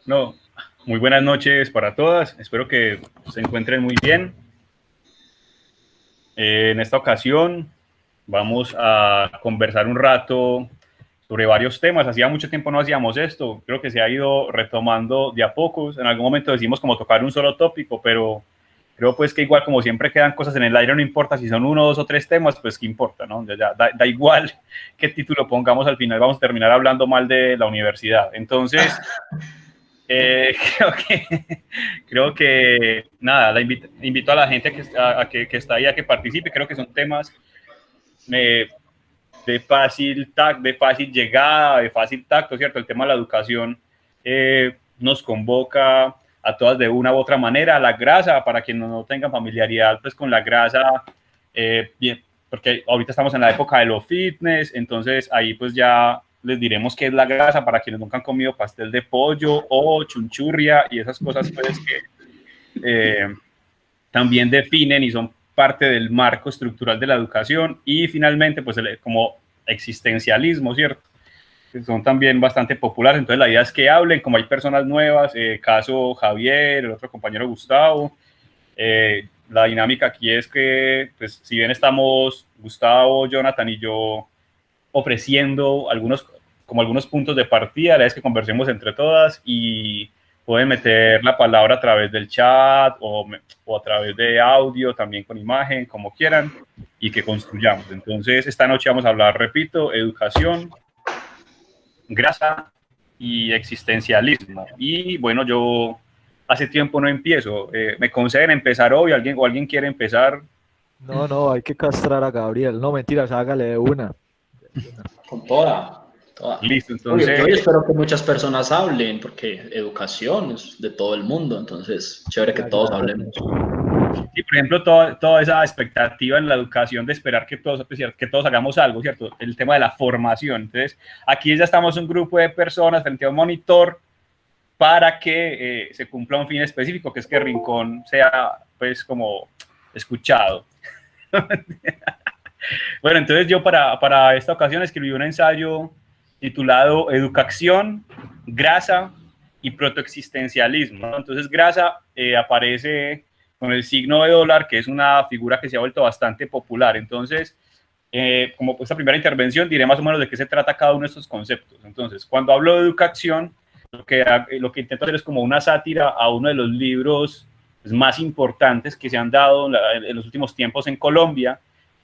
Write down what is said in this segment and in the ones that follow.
No, muy buenas noches para todas. Espero que se encuentren muy bien. En esta ocasión vamos a conversar un rato sobre varios temas. Hacía mucho tiempo no hacíamos esto. Creo que se ha ido retomando de a pocos. En algún momento decimos como tocar un solo tópico, pero creo pues que igual como siempre quedan cosas en el aire, no importa si son uno, dos o tres temas, pues qué importa, ¿no? Da igual qué título pongamos al final, vamos a terminar hablando mal de la universidad. Entonces, Eh, creo que, creo que nada, invito a la gente que está ahí a que participe. Creo que son temas eh, de fácil llegada, de fácil tacto, ¿cierto? El tema de la educación nos convoca a todas de una u otra manera. La grasa, para quienes no tengan familiaridad pues, con la grasa, bien, porque ahorita estamos en la época de los fitness, entonces ahí pues ya les diremos qué es la grasa para quienes nunca han comido pastel de pollo o chunchurria y esas cosas pues que también definen y son parte del marco estructural de la educación. Y finalmente pues como existencialismo, ¿cierto? Que son también bastante populares. Entonces la idea es que hablen, como hay personas nuevas, caso Javier, el otro compañero Gustavo. La dinámica aquí es que, pues, si bien estamos Gustavo, Jonathan y yo ofreciendo algunos puntos de partida, la idea es que conversemos entre todas y pueden meter la palabra a través del chat o a través de audio, también con imagen, como quieran, y que construyamos. Entonces, esta noche vamos a hablar, repito, educación, grasa y existencialismo. Y bueno, yo hace tiempo no empiezo. ¿Me conceden empezar hoy? ¿Alguien quiere empezar? No, no, hay que castrar a Gabriel. No, mentiras, hágale de una. De una. Con toda, toda. Listo, Yo entonces, hoy espero que muchas personas hablen, porque educación es de todo el mundo, entonces chévere que todos Gracias. hablemos. sí, por ejemplo, toda esa expectativa en la educación de esperar que todos hagamos algo, ¿cierto? El tema de la formación. Entonces, aquí ya estamos un grupo de personas frente a un monitor para que se cumpla un fin específico, que es que Rincón sea, pues, como escuchado. Bueno, entonces yo para esta ocasión escribí un ensayo titulado Educación, Grasa y Protoexistencialismo, ¿no? Entonces Grasa aparece con el signo de dólar, que es una figura que se ha vuelto bastante popular. Entonces, como esta primera intervención, diré más o menos de qué se trata cada uno de estos conceptos. Entonces, cuando hablo de educación, lo que intento hacer es como una sátira a uno de los libros más importantes que se han dado en los últimos tiempos en Colombia,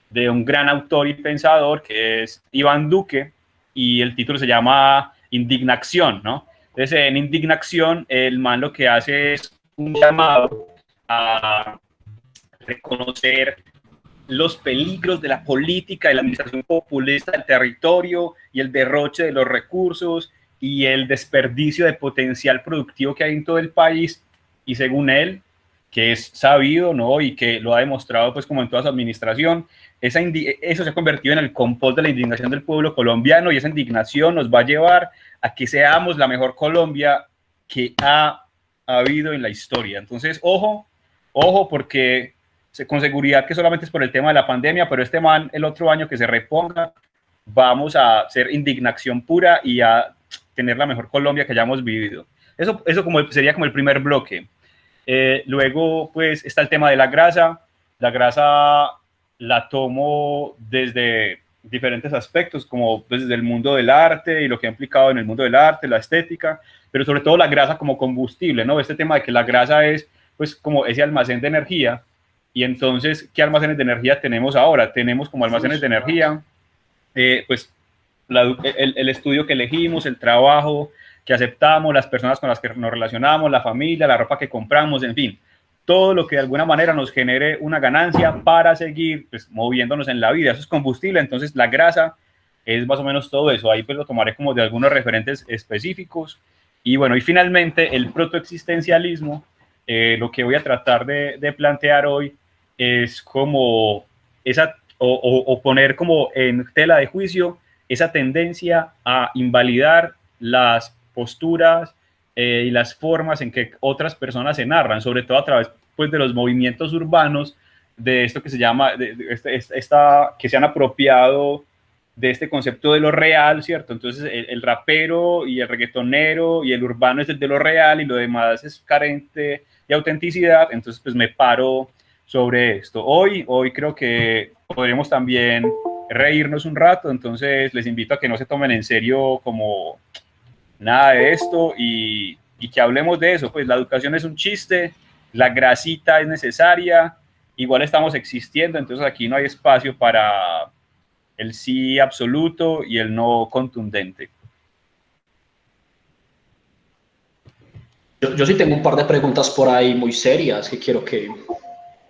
de un gran autor y pensador que es Iván Duque, y el título se llama Indignación, ¿no? Entonces, en Indignación, el man lo que hace es un llamado a reconocer los peligros de la política, de la administración populista del territorio y el derroche de los recursos y el desperdicio de potencial productivo que hay en todo el país. Y según él, que es sabido, ¿no? Y que lo ha demostrado, pues, como en toda su administración, eso se ha convertido en el compost de la indignación del pueblo colombiano, y esa indignación nos va a llevar a que seamos la mejor Colombia que ha habido en la historia. Entonces, ojo, porque con seguridad que solamente es por el tema de la pandemia, pero este man, el otro año que se reponga, vamos a hacer indignación pura y a tener la mejor Colombia que hayamos vivido. Eso sería como el primer bloque. Luego, pues, está el tema de la grasa. La grasa la tomo desde diferentes aspectos, como pues, desde el mundo del arte y lo que ha implicado en el mundo del arte, la estética, pero sobre todo la grasa como combustible, ¿no? Este tema de que la grasa es, pues, como ese almacén de energía. Y entonces, ¿qué almacenes de energía tenemos ahora? Tenemos como almacenes de energía, pues, el estudio que elegimos, el trabajo que aceptamos, las personas con las que nos relacionamos, la familia, la ropa que compramos, en fin, todo lo que de alguna manera nos genere una ganancia para seguir, pues, moviéndonos en la vida. Eso es combustible. Entonces la grasa es más o menos todo eso. Ahí pues lo tomaré como de algunos referentes específicos. Y bueno, y finalmente el protoexistencialismo, lo que voy a tratar de plantear hoy es como esa, o poner como en tela de juicio esa tendencia a invalidar las posturas y las formas en que otras personas se narran, sobre todo a través, pues, de los movimientos urbanos, de esto que se llama, que se han apropiado de este concepto de lo real, ¿cierto? Entonces el rapero y el reggaetonero y el urbano es el de lo real y lo demás es carente de autenticidad, entonces pues me paro sobre esto. Hoy creo que podremos también reírnos un rato, entonces les invito a que no se tomen en serio como nada de esto y que hablemos de eso, pues la educación es un chiste, la grasita es necesaria, igual estamos existiendo, entonces aquí no hay espacio para el sí absoluto y el no contundente. Yo sí tengo un par de preguntas por ahí muy serias que quiero que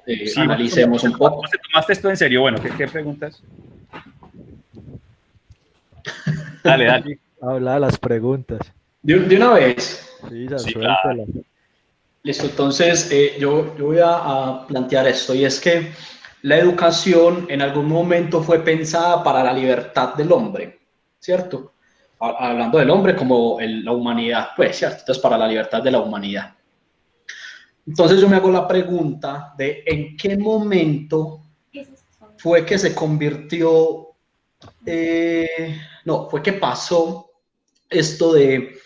Sí, analicemos un poco. ¿Te tomaste esto en serio? Bueno, ¿qué preguntas? Dale, dale. Habla de las preguntas. De una vez. Sí, Sí, claro. suéltela. Listo, entonces yo voy a plantear esto y es que la educación en algún momento fue pensada para la libertad del hombre, ¿cierto? Hablando del hombre como la humanidad, pues, ¿cierto? Entonces, para la libertad de la humanidad. Entonces yo me hago la pregunta de en qué momento fue que se convirtió, no, fue que pasó esto de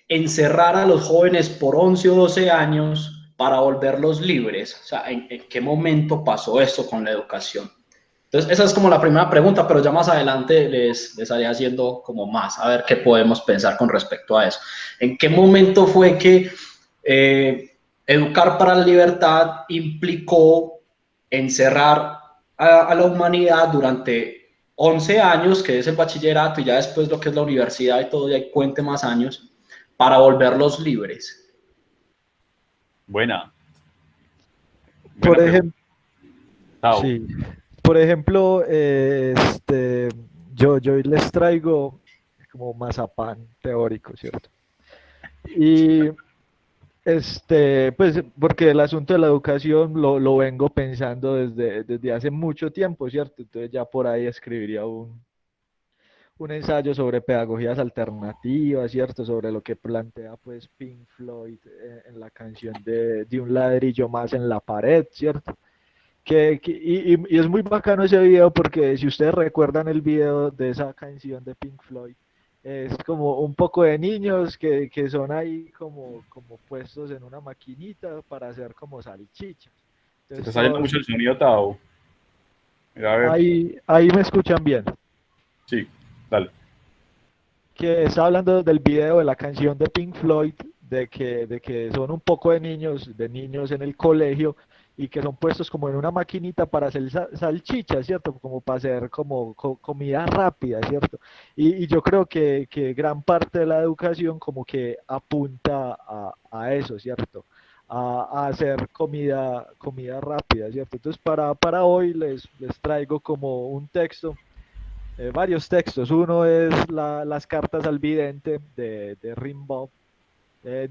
encerrar a los jóvenes por 11 o 12 años para volverlos libres. O sea, ¿en qué momento pasó esto con la educación? Entonces, esa es como la primera pregunta, pero ya más adelante les haré haciendo como más, a ver qué podemos pensar con respecto a eso. ¿En qué momento fue que educar para la libertad implicó encerrar a la humanidad durante 11 años, que es el bachillerato, y ya después lo que es la universidad y todo, ya cuente más años, para volverlos libres? Buena. Por Buena pregunta. ejemplo, sí, por ejemplo, yo hoy les traigo como mazapán teórico, ¿cierto? Y pues porque el asunto de la educación lo vengo pensando desde hace mucho tiempo, ¿cierto? Entonces ya por ahí escribiría un ensayo sobre pedagogías alternativas, ¿cierto? Sobre lo que plantea pues Pink Floyd en la canción de Un ladrillo más en la pared, ¿cierto? Y es muy bacano ese video porque si ustedes recuerdan el video de esa canción de Pink Floyd, es como un poco de niños que son ahí como puestos en una maquinita para hacer como salchichas. Se te Entonces está saliendo todos, mucho el sonido, Tao. Mira, a ver. ahí me escuchan bien. Sí, dale. Que está hablando del video de la canción de Pink Floyd, de que son un poco de niños en el colegio y que son puestos como en una maquinita para hacer salchichas, ¿cierto? Como para hacer como comida rápida, ¿cierto? Y yo creo que gran parte de la educación como que apunta a eso, ¿cierto? A hacer comida rápida, ¿cierto? Entonces para hoy les traigo como un texto, varios textos. Uno es las cartas al vidente de Rimbaud,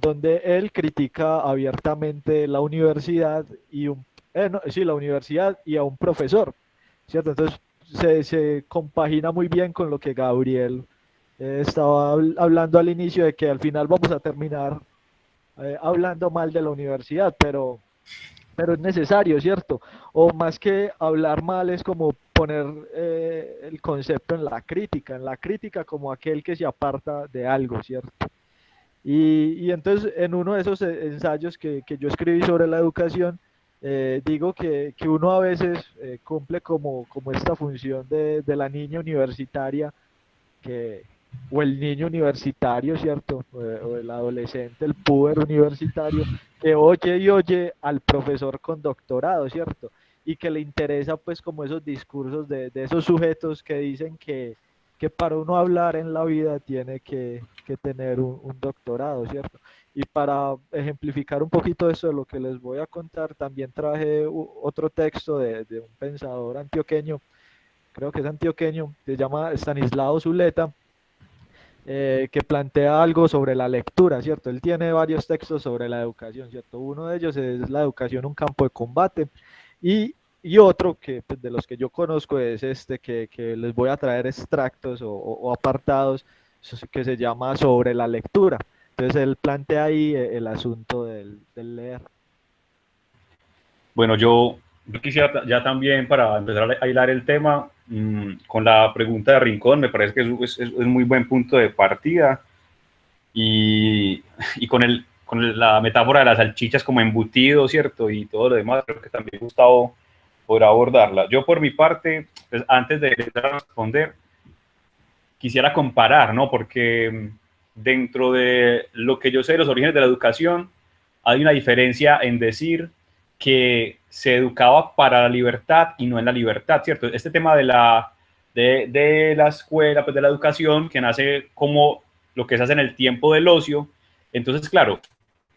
donde él critica abiertamente la universidad no, sí, la universidad y a un profesor, ¿cierto? Entonces se compagina muy bien con lo que Gabriel estaba hablando al inicio, de que al final vamos a terminar hablando mal de la universidad, pero es necesario, ¿cierto? O más que hablar mal es como poner el concepto en la crítica como aquel que se aparta de algo, ¿cierto? Y entonces en uno de esos ensayos que yo escribí sobre la educación, digo que uno a veces cumple como esta función de la niña universitaria que, o el niño universitario, ¿cierto? O el adolescente, el puber universitario, que oye y oye al profesor con doctorado, ¿cierto? Y que le interesa pues como esos discursos de esos sujetos que dicen que para uno hablar en la vida tiene que tener un doctorado, ¿cierto? Y para ejemplificar un poquito eso de lo que les voy a contar, también traje otro texto de un pensador antioqueño, creo que es antioqueño, se llama Stanislao Zuleta, que plantea algo sobre la lectura, ¿cierto? Él tiene varios textos sobre la educación, ¿cierto? Uno de ellos es La educación, un campo de combate, y otro que pues, de los que yo conozco es este que les voy a traer extractos o apartados, que se llama Sobre la lectura. Entonces él plantea ahí el asunto del leer. Bueno, yo quisiera ya también, para empezar a hilar el tema, con la pregunta de Rincón, me parece que es muy buen punto de partida, y con la metáfora de las salchichas como embutido, ¿cierto? Y todo lo demás, creo que también Gustavo podrá abordarla. Yo por mi parte, pues, antes de responder, quisiera comparar, ¿no? Porque dentro de lo que yo sé de los orígenes de la educación, hay una diferencia en decir que se educaba para la libertad y no en la libertad, ¿cierto? Este tema de la escuela, pues de la educación, que nace como lo que se hace en el tiempo del ocio. Entonces, claro,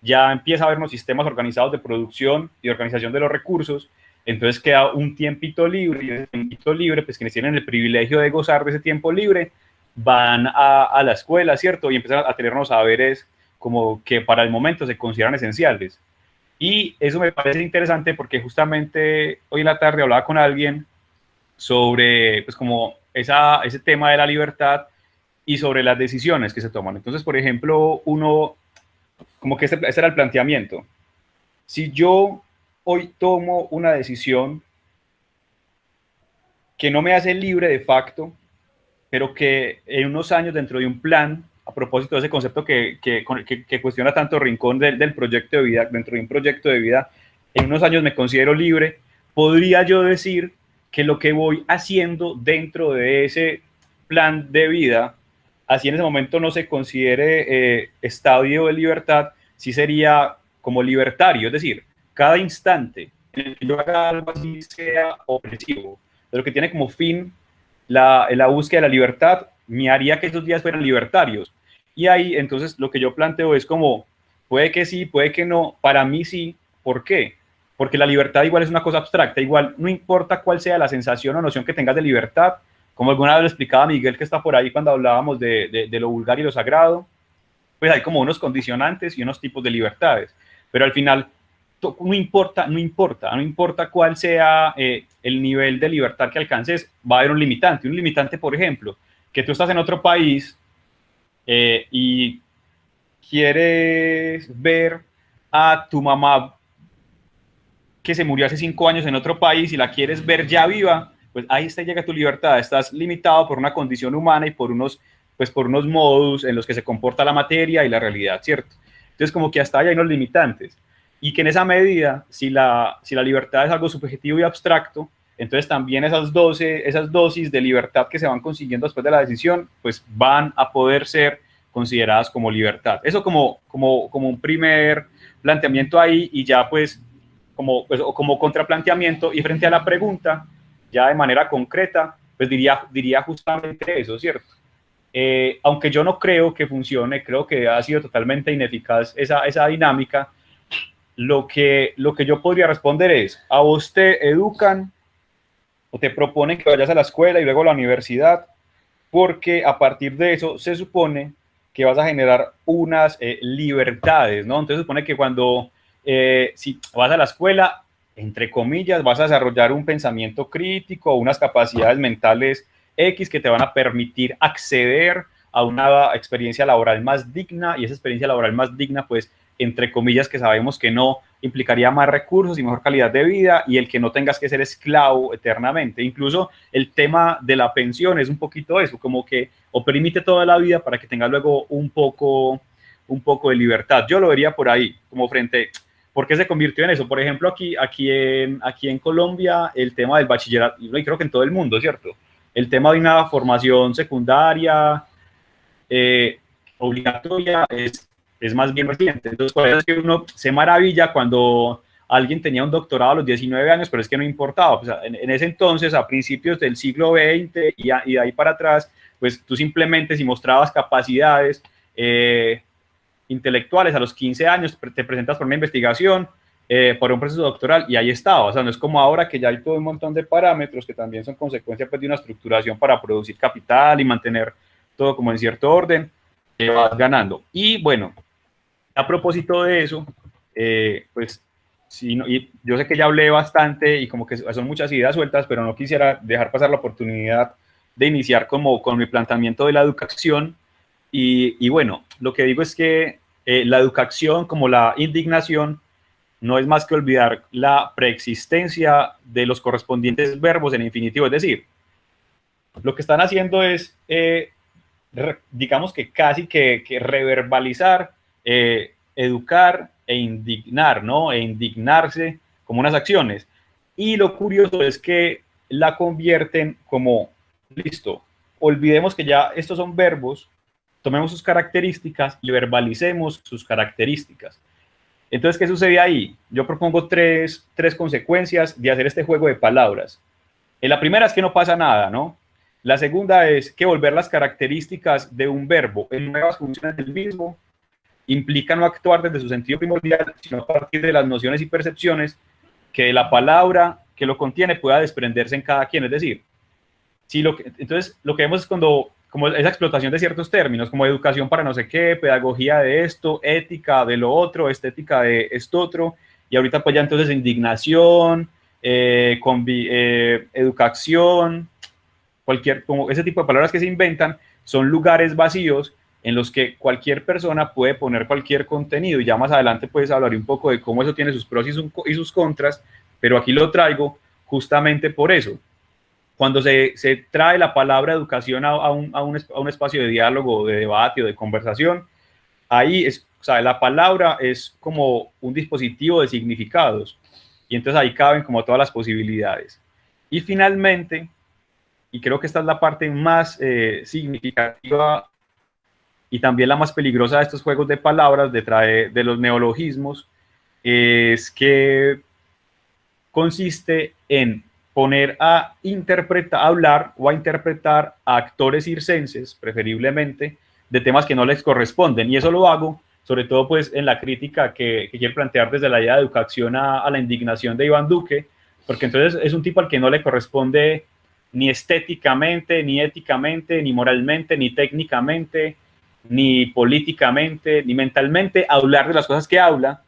ya empieza a haber unos sistemas organizados de producción y de organización de los recursos, entonces queda un tiempito libre, y ese tiempito libre, pues quienes tienen el privilegio de gozar de ese tiempo libre, van a la escuela, ¿cierto? Y empiezan a tener unos saberes como que para el momento se consideran esenciales. Y eso me parece interesante porque justamente hoy en la tarde hablaba con alguien sobre, pues, como ese tema de la libertad y sobre las decisiones que se toman. Entonces, por ejemplo, uno, como que ese era el planteamiento. Si yo hoy tomo una decisión que no me hace libre de facto, pero que en unos años, dentro de un plan, a propósito de ese concepto que cuestiona tanto Rincón del proyecto de vida, dentro de un proyecto de vida, en unos años me considero libre, podría yo decir que lo que voy haciendo dentro de ese plan de vida, así en ese momento no se considere estadio de libertad, sí sería como libertario, es decir, cada instante en el que yo haga algo así sea opresivo, pero que tiene como fin la búsqueda de la libertad, me haría que esos días fueran libertarios. Y ahí entonces lo que yo planteo es como, puede que sí, puede que no, para mí sí. ¿Por qué? Porque la libertad igual es una cosa abstracta, igual no importa cuál sea la sensación o noción que tengas de libertad, como alguna vez lo explicaba Miguel, que está por ahí cuando hablábamos de lo vulgar y lo sagrado, pues hay como unos condicionantes y unos tipos de libertades, pero al final no importa, no importa, no importa cuál sea el nivel de libertad que alcances, va a haber un limitante, por ejemplo, que tú estás en otro país y quieres ver a tu mamá que se murió hace 5 años en otro país y la quieres ver ya viva, pues ahí está, llega tu libertad, estás limitado por una condición humana y pues por unos modos en los que se comporta la materia y la realidad, ¿cierto? Entonces como que hasta ahí hay unos limitantes y que en esa medida, si la libertad es algo subjetivo y abstracto, entonces también esas dosis de libertad que se van consiguiendo después de la decisión, pues van a poder ser consideradas como libertad. Eso como un primer planteamiento ahí, y ya pues como contraplanteamiento y frente a la pregunta, ya de manera concreta, pues diría justamente eso, ¿cierto? Aunque yo no creo que funcione, creo que ha sido totalmente ineficaz esa dinámica, lo que yo podría responder es, a vos te educan o te proponen que vayas a la escuela y luego a la universidad, porque a partir de eso se supone que vas a generar unas libertades, ¿no? Entonces se supone que cuando si vas a la escuela, entre comillas, vas a desarrollar un pensamiento crítico, unas capacidades mentales X que te van a permitir acceder a una experiencia laboral más digna, y esa experiencia laboral más digna, pues, entre comillas, que sabemos que no implicaría más recursos y mejor calidad de vida, y el que no tengas que ser esclavo eternamente. Incluso el tema de la pensión es un poquito eso, como que oprimite toda la vida para que tengas luego un poco de libertad. Yo lo vería por ahí, como frente, ¿por qué se convirtió en eso? Por ejemplo, aquí en Colombia, el tema del bachillerato, y creo que en todo el mundo, ¿cierto? El tema de una formación secundaria obligatoria es más bien reciente. Entonces, por eso es que uno se maravilla cuando alguien tenía un doctorado a los 19 años, pero es que no importaba. O sea, en ese entonces, a principios del siglo XX y de ahí para atrás, pues tú simplemente, si mostrabas capacidades intelectuales a los 15 años, te presentas por una investigación, por un proceso doctoral, y ahí estaba. O sea, no es como ahora que ya hay todo un montón de parámetros que también son consecuencia, pues, de una estructuración para producir capital y mantener todo como en cierto orden, te vas ganando. Y bueno, a propósito de eso, pues sí, no, y yo sé que ya hablé bastante y como que son muchas ideas sueltas, pero no quisiera dejar pasar la oportunidad de iniciar como con mi planteamiento de la educación. Y bueno, lo que digo es que la educación, como la indignación, no es más que olvidar la preexistencia de los correspondientes verbos en infinitivo. Es decir, lo que están haciendo es, digamos que casi que reverbalizar, educar e indignar, ¿no? E indignarse como unas acciones. Y lo curioso es que la convierten como, listo, olvidemos que ya estos son verbos, tomemos sus características y verbalicemos sus características. Entonces, ¿qué sucede ahí? Yo propongo tres consecuencias de hacer este juego de palabras. La primera es que no pasa nada, ¿no? La segunda es que volver las características de un verbo en nuevas funciones del mismo implica no actuar desde su sentido primordial, sino a partir de las nociones y percepciones que la palabra que lo contiene pueda desprenderse en cada quien. Es decir, si entonces lo que vemos es cuando, como esa explotación de ciertos términos, como educación para no sé qué, pedagogía de esto, ética de lo otro, estética de esto otro, y ahorita pues ya entonces indignación, educación, como ese tipo de palabras que se inventan, son lugares vacíos en los que cualquier persona puede poner cualquier contenido, y ya más adelante pues hablaré un poco de cómo eso tiene sus pros y sus contras, pero aquí lo traigo justamente por eso. Cuando se trae la palabra educación a un espacio de diálogo, de debate o de conversación, ahí o sea, la palabra es como un dispositivo de significados, y entonces ahí caben como todas las posibilidades. Y finalmente, y creo que esta es la parte más significativa y también la más peligrosa de estos juegos de palabras, de los neologismos, es que consiste en poner a interpretar, a hablar o a interpretar a actores circenses, preferiblemente, de temas que no les corresponden. Y eso lo hago, sobre todo, pues, en la crítica que quiero plantear desde la idea de educación a la indignación de Iván Duque, porque entonces es un tipo al que no le corresponde ni estéticamente, ni éticamente, ni moralmente, ni técnicamente, ni políticamente, ni mentalmente hablar de las cosas que habla,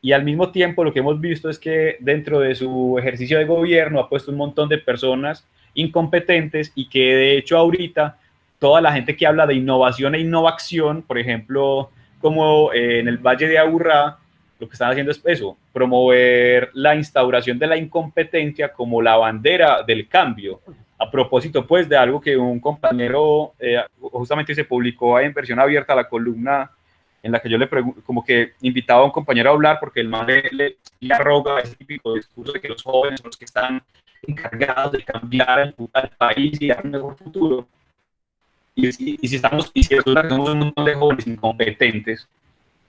y al mismo tiempo lo que hemos visto es que dentro de su ejercicio de gobierno ha puesto un montón de personas incompetentes, y que de hecho ahorita toda la gente que habla de innovación e innovación, por ejemplo, como en el Valle de Aburrá, lo que están haciendo es eso, promover la instauración de la incompetencia como la bandera del cambio. A propósito, pues, de algo que un compañero, justamente se publicó en versión abierta la columna, en la que yo le pregunto, como que invitaba a un compañero a hablar, porque el man le arroga ese típico discurso de que los jóvenes son los que están encargados de cambiar al país y dar un mejor futuro. Y si resulta que somos un montón de jóvenes incompetentes,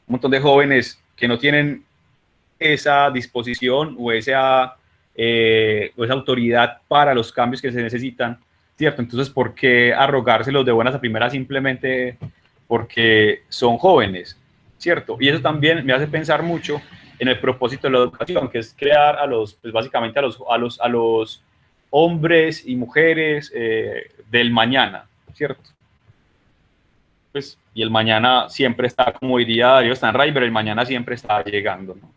un montón de jóvenes que no tienen esa disposición o esa autoridad para los cambios que se necesitan, ¿cierto? Entonces, ¿por qué arrogárselos de buenas a primeras simplemente porque son jóvenes, ¿cierto? Y eso también me hace pensar mucho en el propósito de la educación, que es crear pues básicamente a los hombres y mujeres del mañana, ¿cierto? Pues, y el mañana siempre está, como diría Darío Stanraiver, el mañana siempre está llegando, ¿no?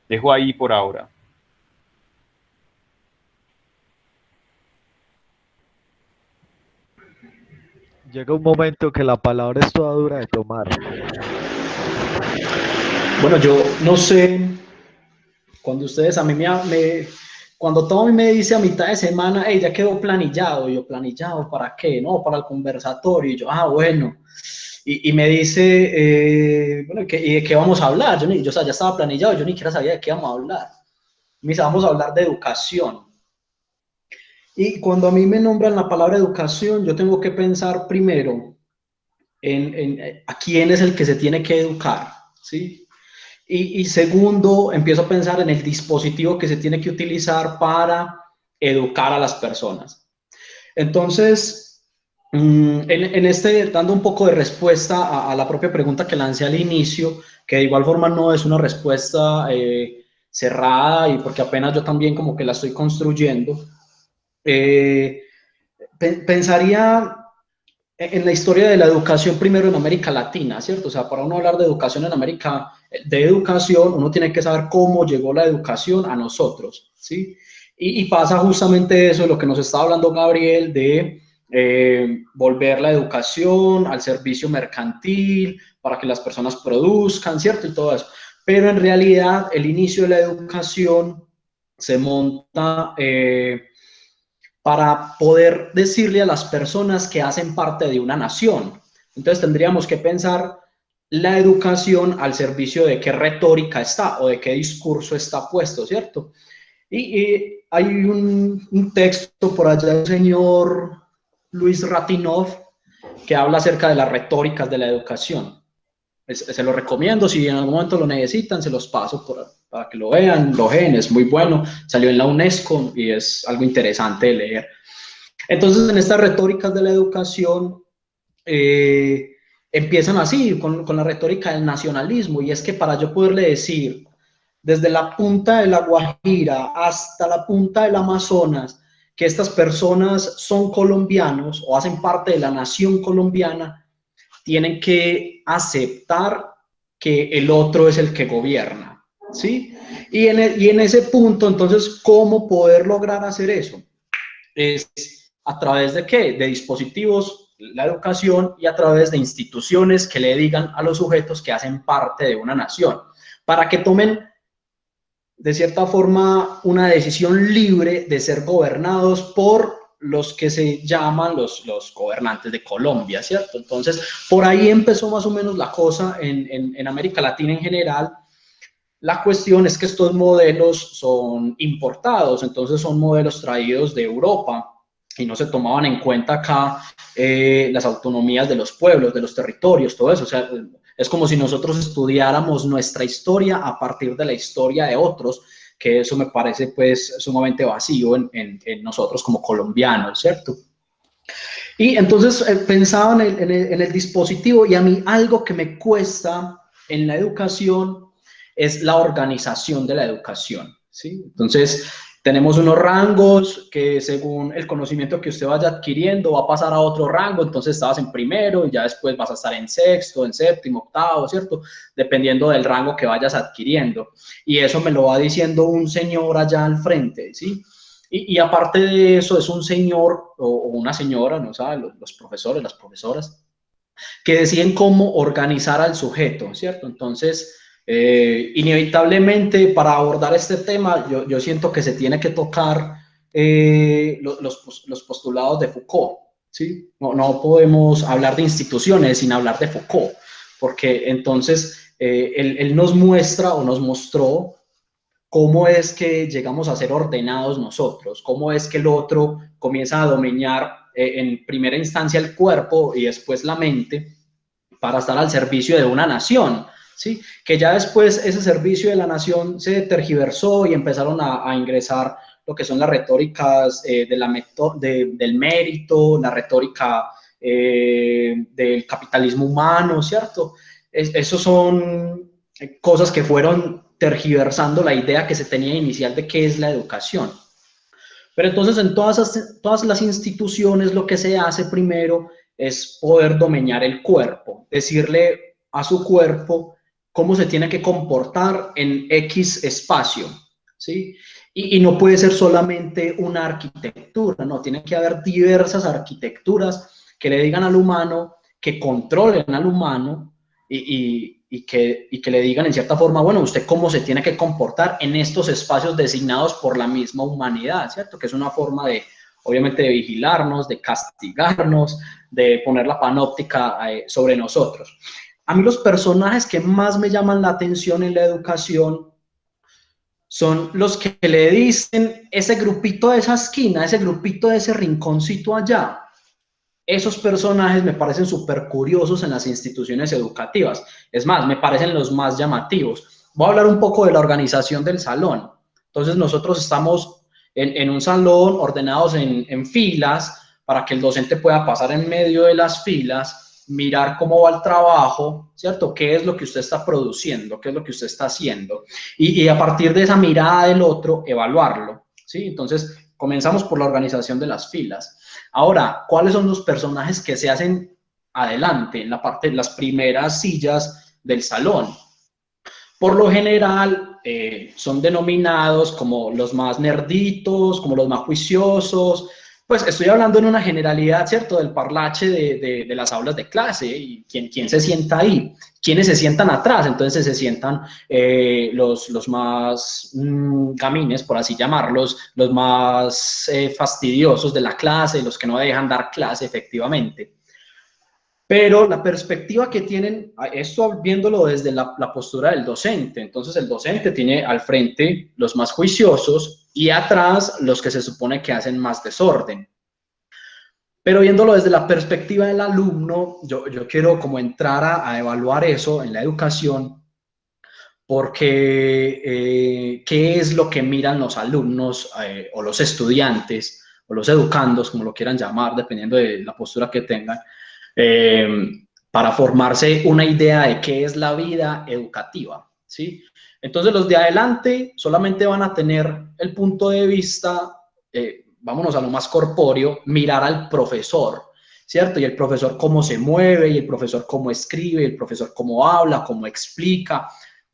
Dejo ahí por ahora. Llega un momento que la palabra es toda dura de tomar. Bueno, yo no sé, cuando ustedes a mí cuando Tommy me dice a mitad de semana, hey, ya quedó planillado, y yo, ¿planillado para qué? No, para el conversatorio, y yo, bueno. Y me dice, bueno, ¿y de qué vamos a hablar? O sea, ya estaba planillado, yo ni siquiera sabía de qué íbamos a hablar. Me dice, vamos a hablar de educación. Y cuando a mí me nombran la palabra educación, yo tengo que pensar primero en a quién es el que se tiene que educar, ¿sí? Y segundo, empiezo a pensar en el dispositivo que se tiene que utilizar para educar a las personas. Entonces, dando un poco de respuesta a la propia pregunta que lancé al inicio, que de igual forma no es una respuesta cerrada, y porque apenas yo también como que la estoy construyendo, pensaría en la historia de la educación primero en América Latina, ¿cierto? O sea, para uno hablar de educación en América, de educación, uno tiene que saber cómo llegó la educación a nosotros, ¿sí? Y pasa justamente eso, lo que nos está hablando Gabriel, de volver la educación al servicio mercantil, para que las personas produzcan, ¿cierto? Y todo eso. Pero en realidad, el inicio de la educación se monta para poder decirle a las personas que hacen parte de una nación. Entonces tendríamos que pensar la educación al servicio de qué retórica está o de qué discurso está puesto, ¿cierto? Y hay un texto por allá del señor Luis Ratinov que habla acerca de las retóricas de la educación. Se lo recomiendo, si en algún momento lo necesitan, se los paso para que lo vean, es muy bueno, salió en la UNESCO y es algo interesante de leer. Entonces, en estas retóricas de la educación, empiezan así, con la retórica del nacionalismo, y es que para yo poderle decir, desde la punta de la Guajira hasta la punta del Amazonas, que estas personas son colombianos o hacen parte de la nación colombiana, tienen que aceptar que el otro es el que gobierna, ¿sí? Y en ese punto, entonces, ¿cómo poder lograr hacer eso? Es a través de ¿qué? De dispositivos, la educación, y a través de instituciones que le digan a los sujetos que hacen parte de una nación, para que tomen, de cierta forma, una decisión libre de ser gobernados por los que se llaman los gobernantes de Colombia, ¿cierto? Entonces, por ahí empezó más o menos la cosa en América Latina en general. La cuestión es que estos modelos son importados, entonces son modelos traídos de Europa y no se tomaban en cuenta acá las autonomías de los pueblos, de los territorios, todo eso. O sea, es como si nosotros estudiáramos nuestra historia a partir de la historia de otros, que eso me parece pues sumamente vacío en nosotros como colombianos, ¿cierto? Y entonces pensaba en el dispositivo, y a mí algo que me cuesta en la educación es la organización de la educación, ¿sí? Entonces, tenemos unos rangos que según el conocimiento que usted vaya adquiriendo va a pasar a otro rango, entonces estabas en primero y ya después vas a estar en sexto, en séptimo, octavo, ¿cierto? Dependiendo del rango que vayas adquiriendo. Y eso me lo va diciendo un señor allá al frente, ¿sí? Y aparte de eso, es un señor o una señora, no sabe, los profesores, las profesoras, que deciden cómo organizar al sujeto, ¿cierto? Entonces, inevitablemente para abordar este tema, yo siento que se tiene que tocar los postulados de Foucault, ¿sí? No podemos hablar de instituciones sin hablar de Foucault, porque entonces él nos muestra o nos mostró cómo es que llegamos a ser ordenados nosotros, cómo es que el otro comienza a dominar en primera instancia el cuerpo y después la mente para estar al servicio de una nación, ¿sí? Que ya después ese servicio de la nación se tergiversó y empezaron a ingresar lo que son las retóricas del mérito, la retórica del capitalismo humano, ¿cierto? Esos son cosas que fueron tergiversando la idea que se tenía inicial de qué es la educación. Pero entonces en todas las instituciones lo que se hace primero es poder dominar el cuerpo, decirle a su cuerpo cómo se tiene que comportar en X espacio, ¿sí? Y no puede ser solamente una arquitectura, no, tiene que haber diversas arquitecturas que le digan al humano, que controlen al humano y que le digan en cierta forma, bueno, usted cómo se tiene que comportar en estos espacios designados por la misma humanidad, ¿cierto? Que es una forma de, obviamente, de vigilarnos, de castigarnos, de poner la panóptica sobre nosotros. A mí los personajes que más me llaman la atención en la educación son los que le dicen ese grupito de esa esquina, ese grupito de ese rinconcito allá. Esos personajes me parecen súper curiosos en las instituciones educativas. Es más, me parecen los más llamativos. Voy a hablar un poco de la organización del salón. Entonces, nosotros estamos en un salón ordenados en filas para que el docente pueda pasar en medio de las filas, mirar cómo va el trabajo, ¿cierto? ¿Qué es lo que usted está produciendo? ¿Qué es lo que usted está haciendo? Y a partir de esa mirada del otro, evaluarlo, ¿sí? Entonces, comenzamos por la organización de las filas. Ahora, ¿cuáles son los personajes que se hacen adelante, en la parte de las primeras sillas del salón? Por lo general, son denominados como los más nerditos, como los más juiciosos, Pues estoy hablando en una generalidad, ¿cierto? Del parlache de las aulas de clase y quién se sienta ahí, quiénes se sientan atrás. Entonces se sientan los más gamines, por así llamarlos, los más fastidiosos de la clase, los que no dejan dar clase efectivamente. Pero la perspectiva que tienen, esto viéndolo desde la postura del docente, entonces el docente tiene al frente los más juiciosos y atrás los que se supone que hacen más desorden. Pero viéndolo desde la perspectiva del alumno, yo quiero como entrar a evaluar eso en la educación, porque ¿qué es lo que miran los alumnos o los estudiantes o los educandos, como lo quieran llamar, dependiendo de la postura que tengan? Para formarse una idea de qué es la vida educativa, ¿sí? Entonces los de adelante solamente van a tener el punto de vista, vámonos a lo más corpóreo, mirar al profesor, ¿cierto? Y el profesor cómo se mueve, y el profesor cómo escribe, y el profesor cómo habla, cómo explica,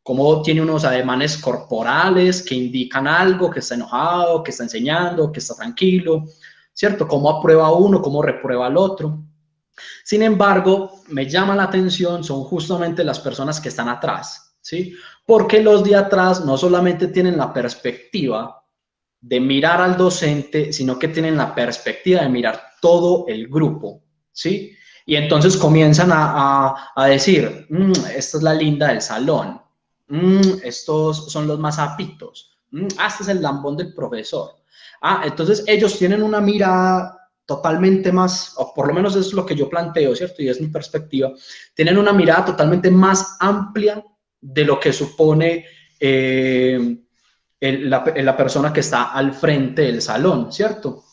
cómo tiene unos ademanes corporales que indican algo, que está enojado, que está enseñando, que está tranquilo, ¿cierto? Cómo aprueba uno, cómo reprueba al otro. Sin embargo, me llama la atención son justamente las personas que están atrás, ¿sí? Porque los de atrás no solamente tienen la perspectiva de mirar al docente, sino que tienen la perspectiva de mirar todo el grupo, ¿sí? Y entonces comienzan a decir, esta es la linda del salón, estos son los más apitos, este es el lambón del profesor. Entonces ellos tienen una mirada totalmente más, o por lo menos es lo que yo planteo, ¿cierto? Y es mi perspectiva, tienen una mirada totalmente más amplia de lo que supone la persona que está al frente del salón, ¿cierto?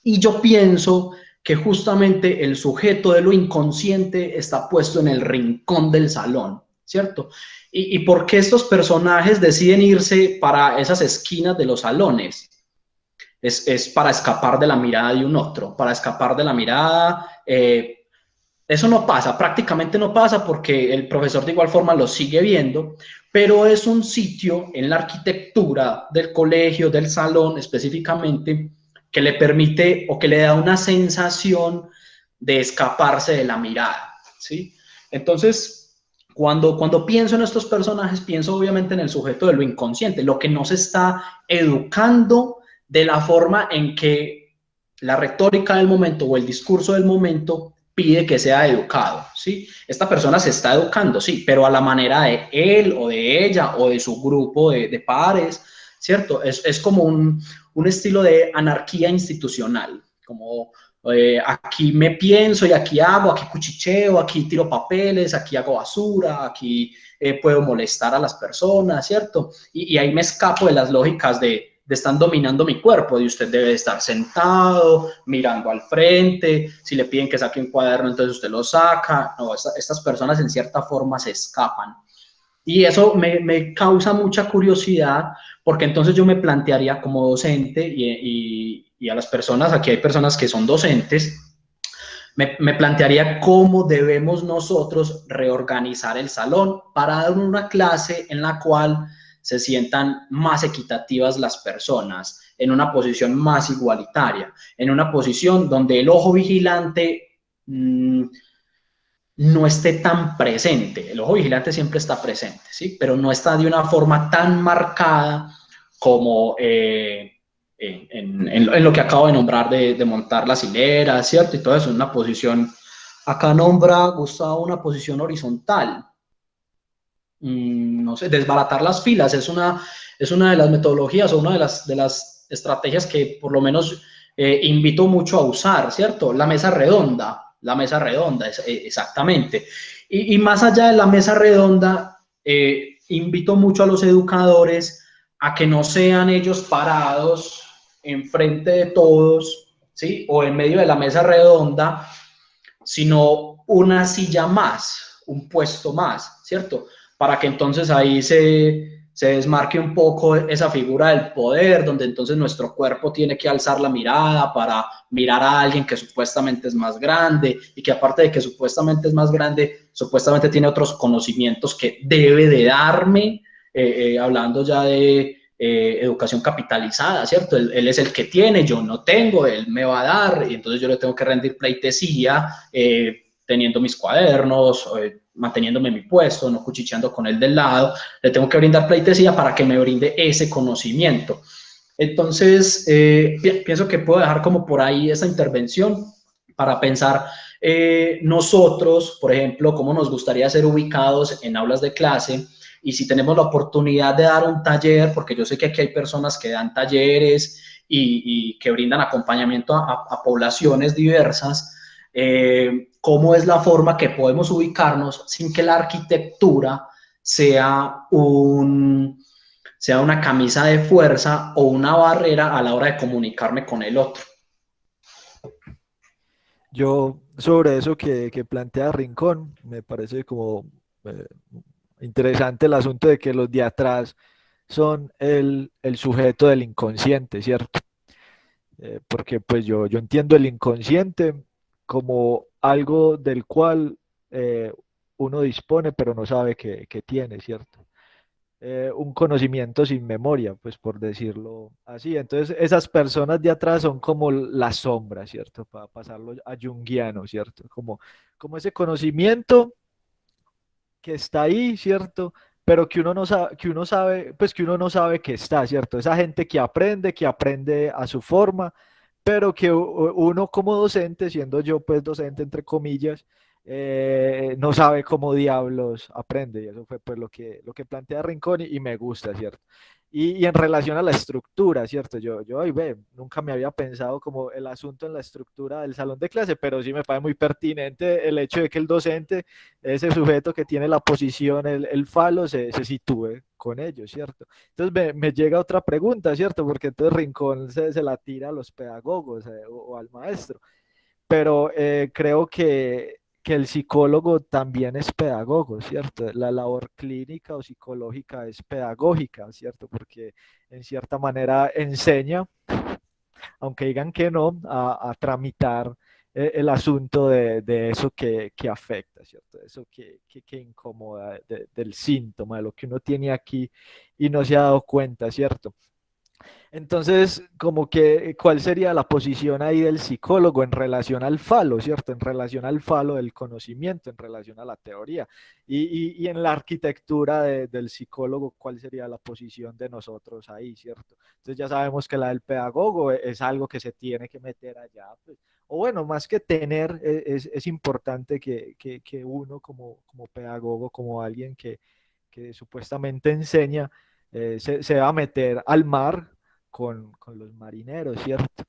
Y yo pienso que justamente el sujeto de lo inconsciente está puesto en el rincón del salón, ¿cierto? ¿Y por qué estos personajes deciden irse para esas esquinas de los salones? Es para escapar de la mirada de un otro, para escapar de la mirada. Eso no pasa, prácticamente no pasa porque el profesor de igual forma lo sigue viendo, pero es un sitio en la arquitectura del colegio, del salón específicamente, que le permite o que le da una sensación de escaparse de la mirada, ¿sí? Entonces, cuando pienso en estos personajes, pienso obviamente en el sujeto de lo inconsciente, lo que no se está educando de la forma en que la retórica del momento o el discurso del momento pide que sea educado, ¿sí? Esta persona se está educando, sí, pero a la manera de él o de ella o de su grupo de pares, ¿cierto? Es como un estilo de anarquía institucional, como aquí me pienso y aquí hago, aquí cuchicheo, aquí tiro papeles, aquí hago basura, aquí puedo molestar a las personas, ¿cierto? Y ahí me escapo de las lógicas de están dominando mi cuerpo, y usted debe estar sentado, mirando al frente, si le piden que saque un cuaderno, entonces usted lo saca. No, estas personas en cierta forma se escapan. Y eso me causa mucha curiosidad, porque entonces yo me plantearía como docente, y a las personas, aquí hay personas que son docentes, me plantearía cómo debemos nosotros reorganizar el salón para dar una clase en la cual se sientan más equitativas las personas, en una posición más igualitaria, en una posición donde el ojo vigilante no esté tan presente. El ojo vigilante siempre está presente, ¿sí? Pero no está de una forma tan marcada como en lo que acabo de nombrar de montar las hileras, ¿cierto? Y todo eso, una posición, acá nombra Gustavo una posición horizontal. No sé, desbaratar las filas es una de las metodologías o una de las estrategias que por lo menos invito mucho a usar, ¿cierto? La mesa redonda, exactamente. Y más allá de la mesa redonda, invito mucho a los educadores a que no sean ellos parados enfrente de todos, ¿sí? O en medio de la mesa redonda, sino una silla más, un puesto más, ¿cierto? Para que entonces ahí se desmarque un poco esa figura del poder, donde entonces nuestro cuerpo tiene que alzar la mirada para mirar a alguien que supuestamente es más grande, y que aparte de que supuestamente es más grande, supuestamente tiene otros conocimientos que debe de darme, hablando ya de educación capitalizada, ¿cierto? Él es el que tiene, yo no tengo, él me va a dar, y entonces yo le tengo que rendir pleitesía, teniendo mis cuadernos, manteniéndome en mi puesto, no cuchicheando con él del lado, le tengo que brindar pleitesía para que me brinde ese conocimiento. Entonces, pienso que puedo dejar como por ahí esa intervención para pensar nosotros, por ejemplo, cómo nos gustaría ser ubicados en aulas de clase, y si tenemos la oportunidad de dar un taller, porque yo sé que aquí hay personas que dan talleres y que brindan acompañamiento a poblaciones diversas, cómo es la forma que podemos ubicarnos sin que la arquitectura sea sea una camisa de fuerza o una barrera a la hora de comunicarme con el otro. Yo, sobre eso que plantea Rincón, me parece como eh, interesante el asunto de que los de atrás son el sujeto del inconsciente, ¿cierto? Porque pues yo entiendo el inconsciente como algo del cual uno dispone pero no sabe que tiene, ¿cierto? Un conocimiento sin memoria, pues por decirlo así. Entonces, esas personas de atrás son como la sombra, ¿cierto? Para pasarlo a junguiano, ¿cierto? Como ese conocimiento que está ahí, ¿cierto? Pero que uno sabe, pues que uno no sabe que está, ¿cierto? Esa gente que aprende a su forma, pero que uno como docente, siendo yo pues docente entre comillas, no sabe cómo diablos aprende. Y eso fue pues lo que plantea Rincón y me gusta, ¿cierto? Y en relación a la estructura, ¿cierto? Yo ay, ve, nunca me había pensado como el asunto en la estructura del salón de clase, pero sí me parece muy pertinente el hecho de que el docente, ese sujeto que tiene la posición, el falo, se sitúe con ellos, ¿cierto? Entonces me llega otra pregunta, ¿cierto? Porque entonces Rincón se la tira a los pedagogos o al maestro, pero creo que el psicólogo también es pedagogo, ¿cierto? La labor clínica o psicológica es pedagógica, ¿cierto? Porque en cierta manera enseña, aunque digan que no, a tramitar el asunto de eso que afecta, ¿cierto? Eso que incomoda, del síntoma, de lo que uno tiene aquí y no se ha dado cuenta, ¿cierto? Entonces, como que, ¿cuál sería la posición ahí del psicólogo en relación al falo, ¿cierto? En relación al falo del conocimiento, en relación a la teoría. Y en la arquitectura del psicólogo, ¿cuál sería la posición de nosotros ahí, ¿cierto? Entonces ya sabemos que la del pedagogo es algo que se tiene que meter allá, pues. O bueno, más que tener, es importante que uno como pedagogo, como alguien que supuestamente enseña, se va a meter al mar con los marineros, ¿cierto?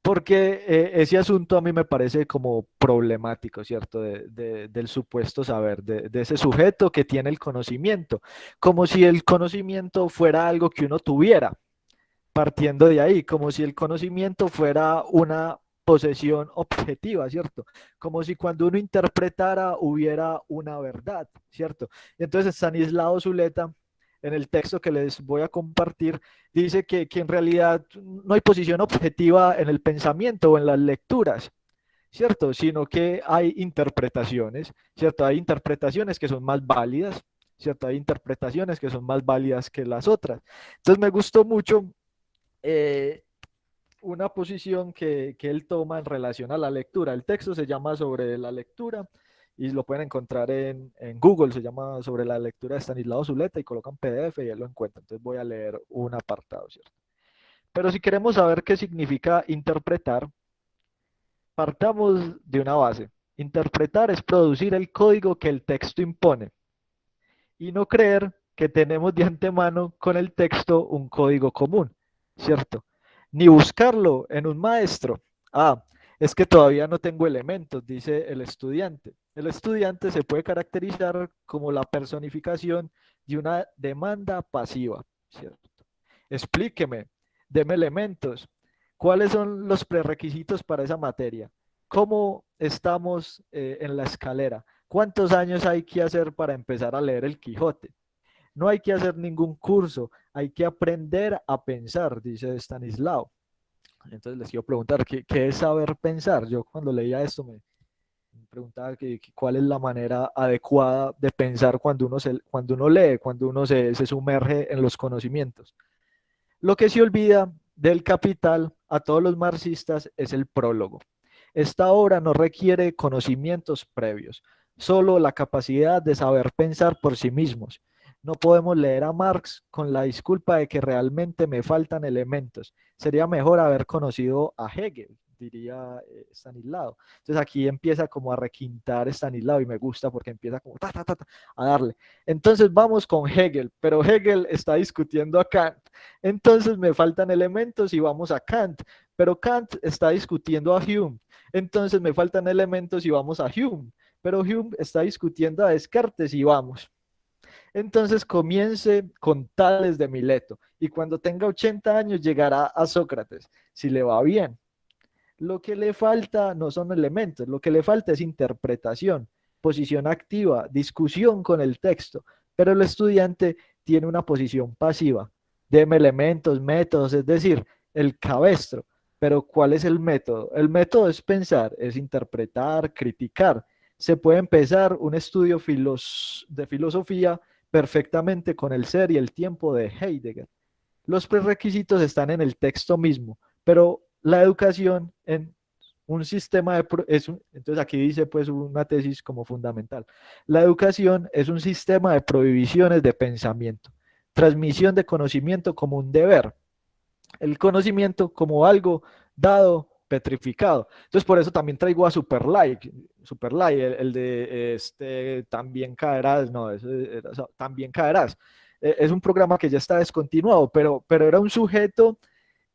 Porque ese asunto a mí me parece como problemático, ¿cierto? Del supuesto saber, de ese sujeto que tiene el conocimiento, como si el conocimiento fuera algo que uno tuviera, partiendo de ahí, como si el conocimiento fuera una posesión objetiva, ¿cierto? Como si cuando uno interpretara hubiera una verdad, ¿cierto? Y entonces Stanislao Zuleta, en el texto que les voy a compartir, dice que en realidad no hay posición objetiva en el pensamiento o en las lecturas, ¿cierto? Sino que hay interpretaciones, ¿cierto? Hay interpretaciones que son más válidas, ¿cierto? Hay interpretaciones que son más válidas que las otras. Entonces me gustó mucho eh, una posición que él toma en relación a la lectura. El texto se llama Sobre la lectura y lo pueden encontrar en Google, se llama Sobre la lectura de Stanislao Zuleta y colocan PDF y él lo encuentra. Entonces voy a leer un apartado, ¿cierto? Pero si queremos saber qué significa interpretar, partamos de una base. Interpretar es producir el código que el texto impone y no creer que tenemos de antemano con el texto un código común, ¿cierto? Ni buscarlo en un maestro. Ah, es que todavía no tengo elementos, dice el estudiante. El estudiante se puede caracterizar como la personificación de una demanda pasiva, ¿cierto? Explíqueme, deme elementos. ¿Cuáles son los prerequisitos para esa materia? ¿Cómo estamos en la escalera? ¿Cuántos años hay que hacer para empezar a leer el Quijote? No hay que hacer ningún curso, hay que aprender a pensar, dice Stanislao. Entonces les quiero preguntar, ¿qué es saber pensar? Yo cuando leía esto Me preguntaba cuál es la manera adecuada de pensar cuando uno lee, cuando uno se sumerge en los conocimientos. Lo que se olvida del Capital a todos los marxistas es el prólogo. Esta obra no requiere conocimientos previos, solo la capacidad de saber pensar por sí mismos. No podemos leer a Marx con la disculpa de que realmente me faltan elementos. Sería mejor haber conocido a Hegel, diría Stanislao. Entonces aquí empieza como a requintar Stanislao y me gusta porque empieza como a darle. Entonces vamos con Hegel, pero Hegel está discutiendo a Kant. Entonces me faltan elementos y vamos a Kant, pero Kant está discutiendo a Hume. Entonces me faltan elementos y vamos a Hume, pero Hume está discutiendo a Descartes y vamos. Entonces comience con Tales de Mileto y cuando tenga 80 años llegará a Sócrates, si le va bien. Lo que le falta no son elementos, lo que le falta es interpretación, posición activa, discusión con el texto, pero el estudiante tiene una posición pasiva. Deme elementos, métodos, es decir, el cabestro. Pero ¿cuál es el método? El método es pensar, es interpretar, criticar. Se puede empezar un estudio de filosofía perfectamente con el ser y el tiempo de Heidegger. Los prerequisitos están en el texto mismo, pero la educación en un sistema entonces aquí dice pues una tesis como fundamental. La educación es un sistema de prohibiciones de pensamiento, transmisión de conocimiento como un deber, el conocimiento como algo dado, petrificado. Entonces por eso también traigo a Superlike, el de también caerás, no, también caerás. Es un programa que ya está descontinuado, pero era un sujeto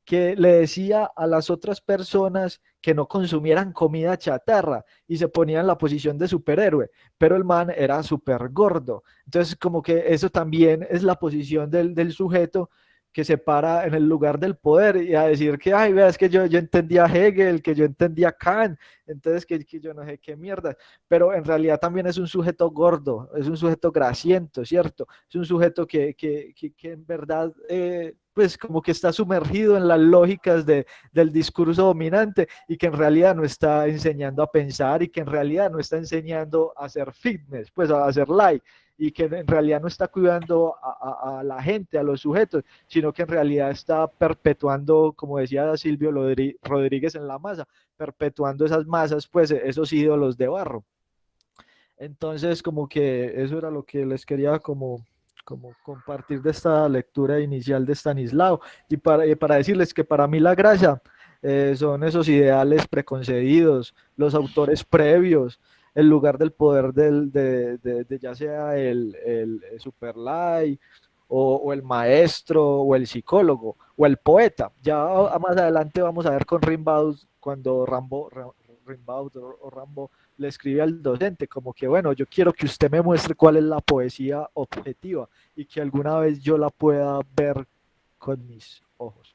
que le decía a las otras personas que no consumieran comida chatarra y se ponía en la posición de superhéroe, pero el man era súper gordo. Entonces, como que eso también es la posición del sujeto que se para en el lugar del poder y a decir que, ay, vea, es que yo entendía Hegel, que yo entendía Kant, entonces que yo no sé qué mierda, pero en realidad también es un sujeto gordo, es un sujeto grasiento, ¿cierto? Es un sujeto que en verdad, pues como que está sumergido en las lógicas del discurso dominante y que en realidad no está enseñando a pensar y que en realidad no está enseñando a hacer fitness, pues a hacer light y que en realidad no está cuidando a la gente, a los sujetos, sino que en realidad está perpetuando, como decía Silvio Rodríguez en La Masa, perpetuando esas masas, pues esos ídolos de barro. Entonces, como que eso era lo que les quería como compartir de esta lectura inicial de Stanislao y para decirles que para mí la gracia son esos ideales preconcebidos, los autores previos, el lugar del poder de ya sea el superlay o el maestro o el psicólogo o el poeta. Ya más adelante vamos a ver con Rimbaud cuando Rimbaud o Rambo le escribe al docente como que bueno, yo quiero que usted me muestre cuál es la poesía objetiva y que alguna vez yo la pueda ver con mis ojos.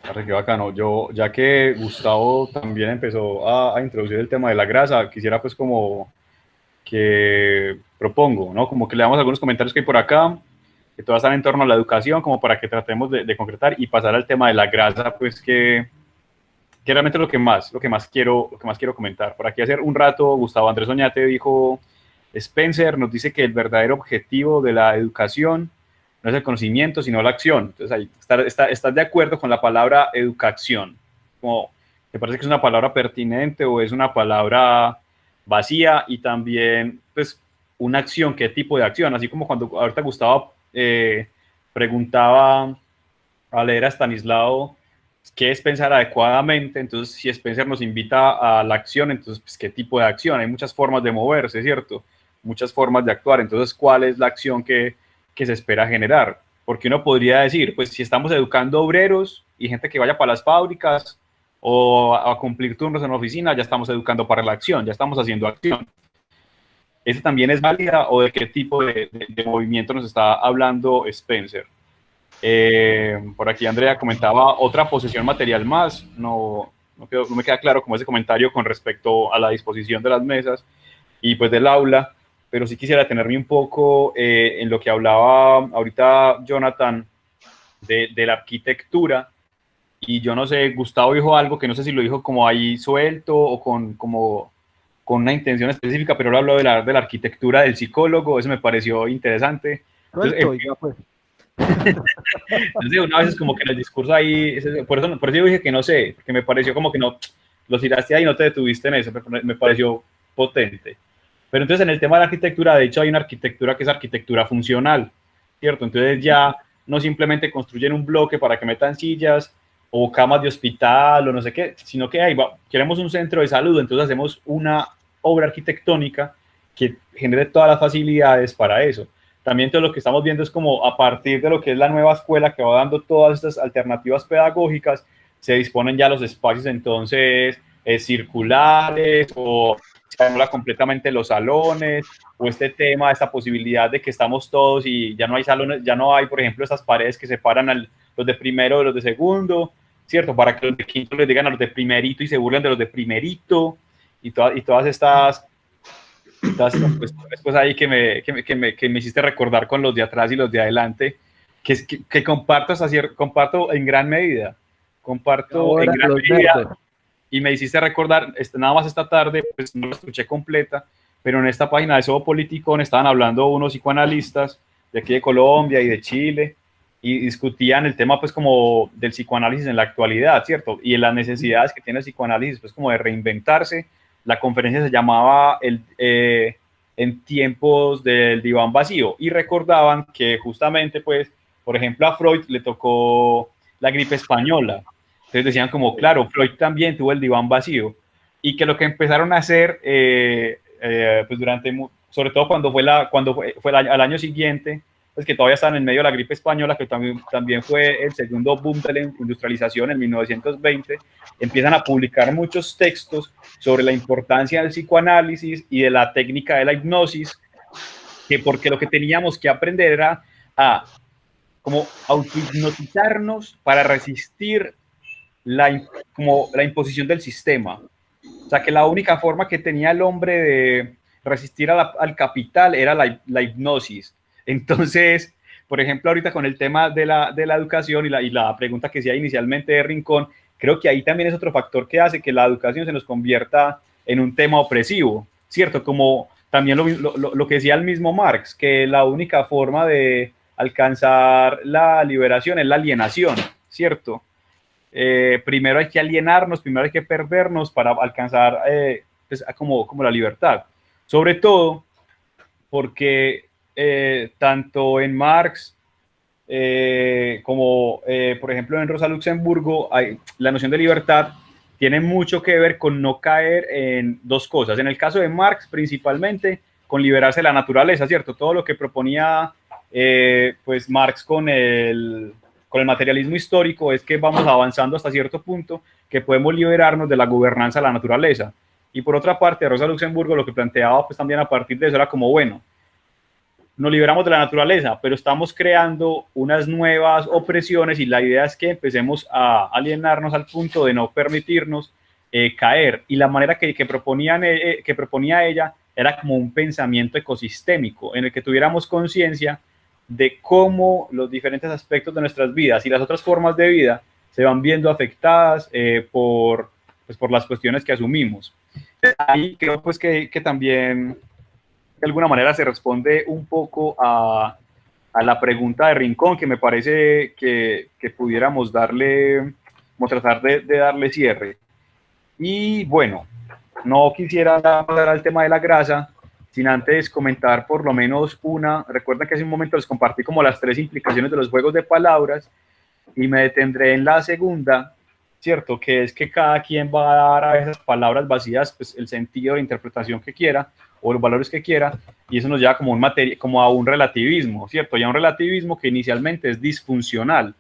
Qué bacano. Yo, ya que Gustavo también empezó a introducir el tema de la grasa, quisiera pues como que propongo, ¿no? Como que le damos algunos comentarios que hay por acá, que todas están en torno a la educación, como para que tratemos de concretar y pasar al tema de la grasa, pues que realmente es lo que más quiero comentar. Por aquí hace un rato Gustavo Andrés Oñate dijo, Spencer nos dice que el verdadero objetivo de la educación no es el conocimiento, sino la acción. Entonces, ahí estás de acuerdo con la palabra educación. Como, ¿te parece que es una palabra pertinente o es una palabra vacía? Y también, pues, una acción, ¿qué tipo de acción? Así como cuando ahorita Gustavo preguntaba a leer a Stanislao qué es pensar adecuadamente, entonces si Spencer nos invita a la acción, entonces, pues, ¿qué tipo de acción? Hay muchas formas de moverse, ¿cierto? Muchas formas de actuar, entonces, ¿cuál es la acción que se espera generar? Porque uno podría decir, pues si estamos educando obreros y gente que vaya para las fábricas o a cumplir turnos en la oficina, ya estamos educando para la acción, ya estamos haciendo acción. ¿Ese también es válida o de qué tipo de movimiento nos está hablando Spencer? Por aquí Andrea comentaba otra posesión material más, no me queda claro como ese comentario con respecto a la disposición de las mesas y pues del aula, pero sí quisiera tenerme un poco en lo que hablaba ahorita Jonathan de la arquitectura, y yo no sé, Gustavo dijo algo que no sé si lo dijo como ahí suelto o con una intención específica, pero él habló de la arquitectura del psicólogo, eso me pareció interesante. Entonces, Suelto, oiga, pues. no sé, una vez es como que en el discurso ahí, por eso yo dije que no sé, porque me pareció como que no, lo tiraste ahí y no te detuviste en eso, me pareció potente. Pero entonces en el tema de la arquitectura, de hecho hay una arquitectura que es arquitectura funcional, ¿cierto? Entonces ya no simplemente construyen un bloque para que metan sillas o camas de hospital o no sé qué, sino que queremos un centro de salud, entonces hacemos una obra arquitectónica que genere todas las facilidades para eso. También todo lo que estamos viendo es como a partir de lo que es la nueva escuela que va dando todas estas alternativas pedagógicas, se disponen ya los espacios entonces circulares o se anula completamente los salones o este tema, esta posibilidad de que estamos todos y ya no hay salones, ya no hay, por ejemplo, esas paredes que separan los de primero de los de segundo, ¿cierto? Para que los de quinto les digan a los de primerito y se burlen de los de primerito y todas estas cuestiones ahí que me hiciste recordar con los de atrás y los de adelante, que comparto en gran medida, comparto en Ahora gran los medida nerds. y me hiciste recordar, nada más esta tarde, pues no la escuché completa, pero en esta página de Sobo Politicón estaban hablando unos psicoanalistas de aquí de Colombia y de Chile y discutían el tema pues como del psicoanálisis en la actualidad, ¿cierto? Y en las necesidades que tiene el psicoanálisis pues como de reinventarse. La conferencia se llamaba En tiempos del diván vacío y recordaban que justamente pues, por ejemplo, a Freud le tocó la gripe española. Entonces decían como, claro, Freud también tuvo el diván vacío y que lo que empezaron a hacer, pues sobre todo cuando fue al año siguiente, pues que todavía estaban en medio de la gripe española, que también fue el segundo boom de la industrialización en 1920, empiezan a publicar muchos textos sobre la importancia del psicoanálisis y de la técnica de la hipnosis, que porque lo que teníamos que aprender era a como autohipnotizarnos para resistir como la imposición del sistema. O sea, que la única forma que tenía el hombre de resistir al capital era la hipnosis. Entonces, por ejemplo, ahorita con el tema de la educación y la pregunta que hacía inicialmente de Rincón, creo que ahí también es otro factor que hace que la educación se nos convierta en un tema opresivo, ¿cierto? Como también lo que decía el mismo Marx, que la única forma de alcanzar la liberación es la alienación, ¿cierto? Primero hay que alienarnos, primero hay que perdernos para alcanzar pues, como la libertad. Sobre todo porque tanto en Marx como, por ejemplo, en Rosa Luxemburgo, la noción de libertad tiene mucho que ver con no caer en dos cosas. En el caso de Marx, principalmente, con liberarse de la naturaleza, ¿cierto? Todo lo que proponía pues Marx con el materialismo histórico es que vamos avanzando hasta cierto punto que podemos liberarnos de la gobernanza de la naturaleza. Y por otra parte, Rosa Luxemburgo lo que planteaba pues también a partir de eso era como, bueno, nos liberamos de la naturaleza, pero estamos creando unas nuevas opresiones y la idea es que empecemos a alienarnos al punto de no permitirnos caer. Y la manera que proponía ella era como un pensamiento ecosistémico en el que tuviéramos conciencia de cómo los diferentes aspectos de nuestras vidas y las otras formas de vida se van viendo afectadas pues por las cuestiones que asumimos. Ahí creo pues que también de alguna manera se responde un poco a la pregunta de Rincón, que me parece que pudiéramos darle, como tratar de darle cierre. Y bueno, no quisiera pasar al tema de la grasa, sin antes comentar por lo menos recuerden que hace un momento les compartí como las 3 implicaciones de los juegos de palabras, y me detendré en la segunda, ¿cierto? Que es que cada quien va a dar a esas palabras vacías pues, el sentido de interpretación que quiera o los valores que quiera, y eso nos lleva como a un relativismo, ¿cierto? Y a un relativismo que inicialmente es disfuncional.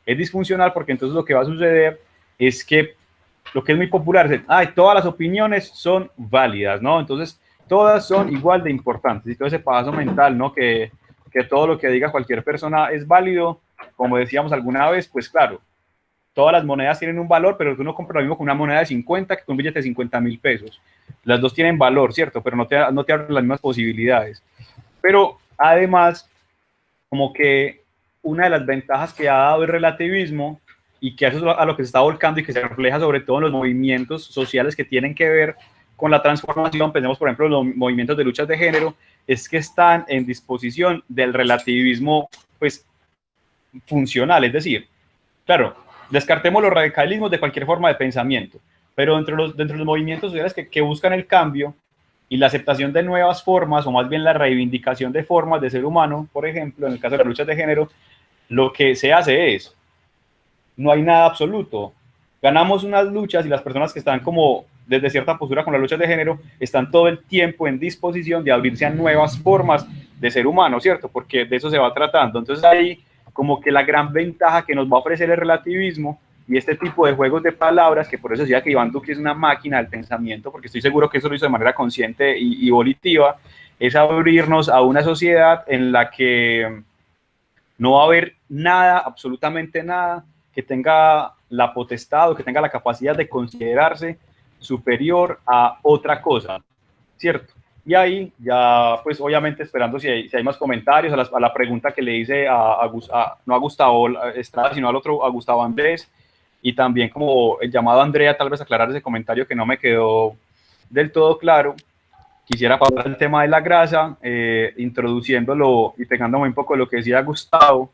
Es disfuncional porque entonces lo que va a suceder es que lo que es muy popular es, todas las opiniones son válidas, ¿no? Entonces, todas son igual de importantes. Y todo ese paso mental, ¿no? Que todo lo que diga cualquier persona es válido, como decíamos alguna vez, pues claro, todas las monedas tienen un valor, pero tú no compras lo mismo con una moneda de 50 que con un billete de 50.000 pesos. Las dos tienen valor, ¿cierto? Pero no te abren las mismas posibilidades. Pero además, como que una de las ventajas que ha dado el relativismo y que eso es a lo que se está volcando y que se refleja sobre todo en los movimientos sociales que tienen que ver con la transformación. Pensemos, por ejemplo, en los movimientos de luchas de género, es que están en disposición del relativismo, pues, funcional, es decir, claro, descartemos los radicalismos de cualquier forma de pensamiento, pero dentro de los movimientos sociales que buscan el cambio y la aceptación de nuevas formas, o más bien la reivindicación de formas de ser humano, por ejemplo, en el caso de las luchas de género, lo que se hace es, no hay nada absoluto. Ganamos unas luchas y las personas que están como desde cierta postura con las luchas de género están todo el tiempo en disposición de abrirse a nuevas formas de ser humano, ¿cierto? Porque de eso se va tratando. Entonces ahí como que la gran ventaja que nos va a ofrecer el relativismo y este tipo de juegos de palabras, que por eso decía que Iván Duque es una máquina del pensamiento, porque estoy seguro que eso lo hizo de manera consciente y volitiva, es abrirnos a una sociedad en la que no va a haber nada, absolutamente nada, que tenga la potestad o que tenga la capacidad de considerarse superior a otra cosa, ¿cierto? Y ahí ya, pues obviamente esperando si hay más comentarios a la pregunta que le hice no a Gustavo Estrada, sino al otro, a Gustavo Andrés, y también como el llamado a Andrea, tal vez aclarar ese comentario que no me quedó del todo claro. Quisiera pasar al tema de la grasa, introduciéndolo y pegándome un poco de lo que decía Gustavo,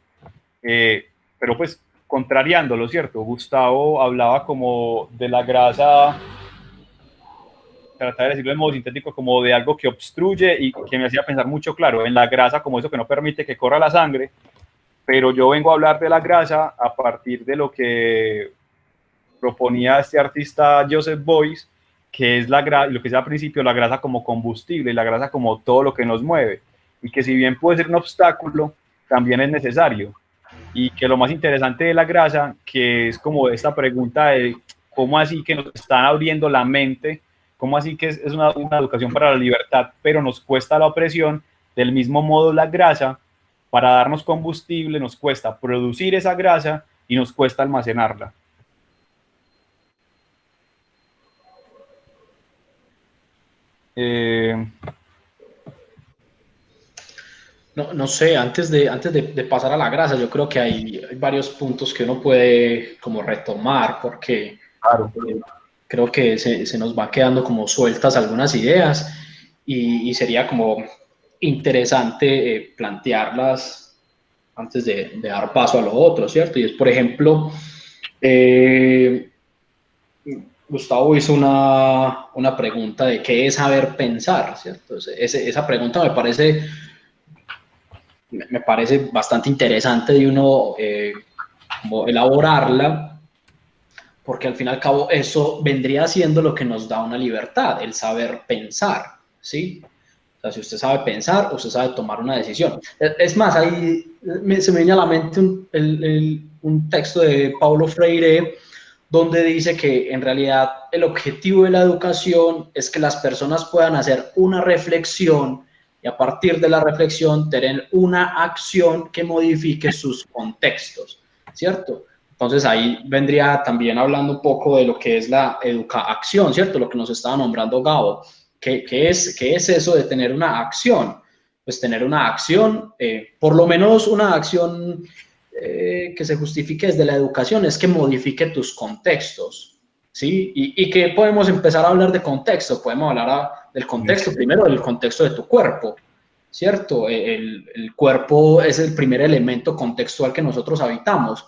pero pues contrariándolo, ¿cierto? Gustavo hablaba como de la grasa, tratar de decirlo en modo sintético, como de algo que obstruye y que me hacía pensar mucho, claro, en la grasa como eso que no permite que corra la sangre, pero yo vengo a hablar de la grasa a partir de lo que proponía este artista Joseph Beuys, que es lo que decía al principio, la grasa como combustible y la grasa como todo lo que nos mueve, y que si bien puede ser un obstáculo, también es necesario. Y que lo más interesante de la grasa, que es como esta pregunta de cómo así que nos están abriendo la mente, cómo así que es una educación para la libertad, pero nos cuesta la opresión, del mismo modo la grasa, para darnos combustible, nos cuesta producir esa grasa y nos cuesta almacenarla. No sé, antes de pasar a la grasa, yo creo que hay varios puntos que uno puede como retomar, porque Claro. creo que se nos va quedando como sueltas algunas ideas y sería como interesante plantearlas antes de dar paso a lo otro, ¿cierto? Y es, por ejemplo, Gustavo hizo una pregunta de qué es saber pensar, ¿cierto? Esa pregunta me parece bastante interesante de uno como elaborarla, porque al fin y al cabo eso vendría siendo lo que nos da una libertad, el saber pensar, ¿sí? O sea, si usted sabe pensar, usted sabe tomar una decisión. Es más, ahí se me viene a la mente un texto de Paulo Freire donde dice que en realidad el objetivo de la educación es que las personas puedan hacer una reflexión y a partir de la reflexión tener una acción que modifique sus contextos, ¿cierto? Entonces ahí vendría también hablando un poco de lo que es la educa-acción, ¿cierto? Lo que nos estaba nombrando Gabo. ¿Qué es eso de tener una acción? Pues tener una acción, por lo menos una acción que se justifique desde la educación, es que modifique tus contextos, ¿sí? Y que podemos empezar a hablar de contexto, podemos hablar del contexto, primero del contexto de tu cuerpo, ¿cierto? El cuerpo es el primer elemento contextual que nosotros habitamos.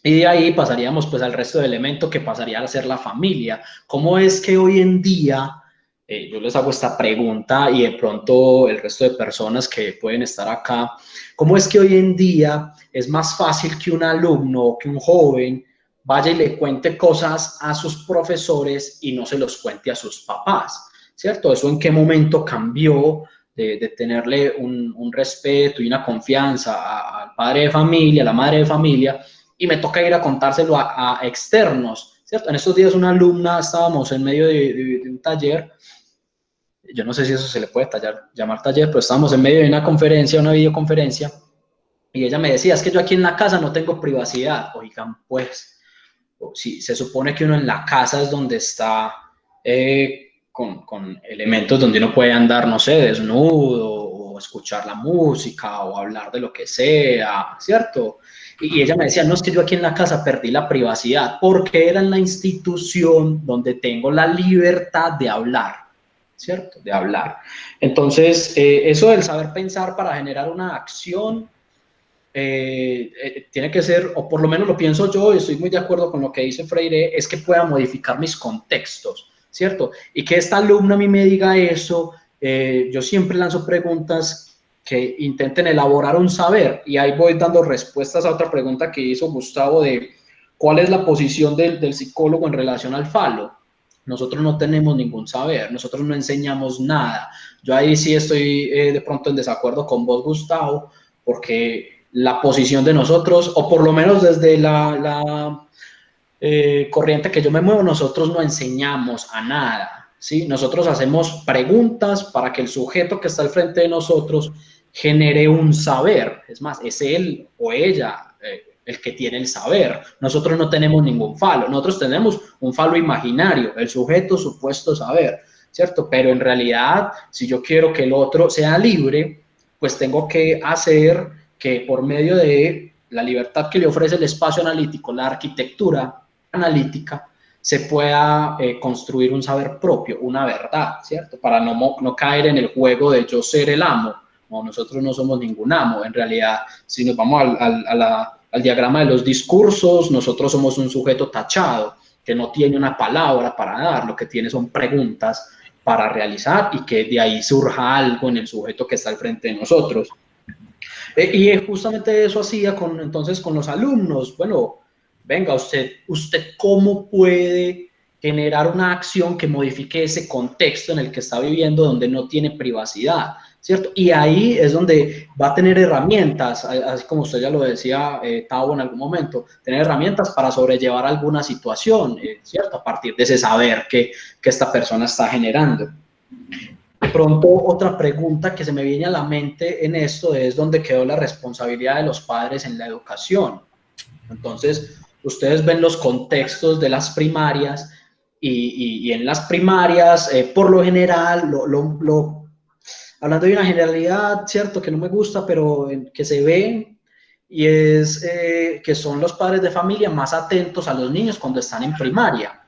Y de ahí pasaríamos pues al resto de elementos que pasaría a ser la familia. ¿Cómo es que hoy en día, yo les hago esta pregunta y de pronto el resto de personas que pueden estar acá, cómo es que hoy en día es más fácil que un alumno o que un joven vaya y le cuente cosas a sus profesores y no se los cuente a sus papás, ¿cierto? ¿Eso en qué momento cambió de tenerle un respeto y una confianza al padre de familia, a la madre de familia, y me toca ir a contárselo a externos, ¿cierto? En estos días una alumna, estábamos en medio de un taller, yo no sé si eso se le puede llamar taller, pero estábamos en medio de una conferencia, una videoconferencia, y ella me decía, es que yo aquí en la casa no tengo privacidad. Oigan, pues, si se supone que uno en la casa es donde está con elementos donde uno puede andar, no sé, desnudo, o o escuchar la música o hablar de lo que sea, ¿cierto? Y ella me decía, no, es que yo aquí en la casa perdí la privacidad porque era en la institución donde tengo la libertad de hablar, ¿cierto? De hablar. Entonces, eso del saber pensar para generar una acción tiene que ser, o por lo menos lo pienso yo, y estoy muy de acuerdo con lo que dice Freire, es que pueda modificar mis contextos, ¿cierto? Y que esta alumna a mí me diga eso, yo siempre lanzo preguntas que intenten elaborar un saber, y ahí voy dando respuestas a otra pregunta que hizo Gustavo de cuál es la posición del psicólogo en relación al falo. Nosotros no tenemos ningún saber, nosotros no enseñamos nada. Yo ahí sí estoy de pronto en desacuerdo con vos, Gustavo, porque la posición de nosotros, o por lo menos desde la corriente que yo me muevo, nosotros no enseñamos a nada, ¿sí? Nosotros hacemos preguntas para que el sujeto que está al frente de nosotros genere un saber. Es más, es él o ella el que tiene el saber. Nosotros no tenemos ningún falo, nosotros tenemos un falo imaginario, el sujeto supuesto saber, ¿cierto? Pero en realidad, si yo quiero que el otro sea libre, pues tengo que hacer que por medio de la libertad que le ofrece el espacio analítico, la arquitectura analítica, se pueda construir un saber propio, una verdad, ¿cierto? Para no caer en el juego de yo ser el amo. No, nosotros no somos ningún amo. En realidad, si nos vamos al diagrama de los discursos, nosotros somos un sujeto tachado, que no tiene una palabra para dar, lo que tiene son preguntas para realizar y que de ahí surja algo en el sujeto que está al frente de nosotros. Y justamente eso hacía entonces con los alumnos. Bueno, venga, usted cómo puede generar una acción que modifique ese contexto en el que está viviendo, donde no tiene privacidad, ¿cierto? Y ahí es donde va a tener herramientas, así como usted ya lo decía, Tavo, en algún momento, tener herramientas para sobrellevar alguna situación, ¿cierto? A partir de ese saber que esta persona está generando. De pronto, otra pregunta que se me viene a la mente en esto es dónde quedó la responsabilidad de los padres en la educación. Entonces, ustedes ven los contextos de las primarias y en las primarias, por lo general, hablando de una generalidad, cierto, que no me gusta, pero que se ve, y es que son los padres de familia más atentos a los niños cuando están en primaria.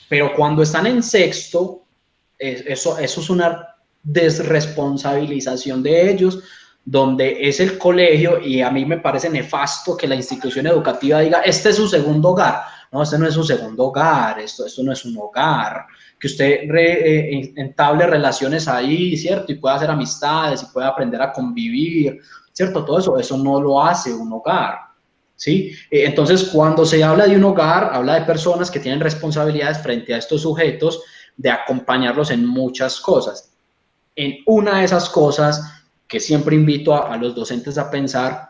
Pero cuando están en sexto, eso es una desresponsabilización de ellos, donde es el colegio, y a mí me parece nefasto que la institución educativa diga, este es su segundo hogar. No, este no es su segundo hogar, esto no es un hogar. Que usted entable relaciones ahí, ¿cierto? Y pueda hacer amistades, y pueda aprender a convivir, ¿cierto? Todo eso no lo hace un hogar, ¿sí? Entonces, cuando se habla de un hogar, habla de personas que tienen responsabilidades frente a estos sujetos, de acompañarlos en muchas cosas. En una de esas cosas que siempre invito a los docentes a pensar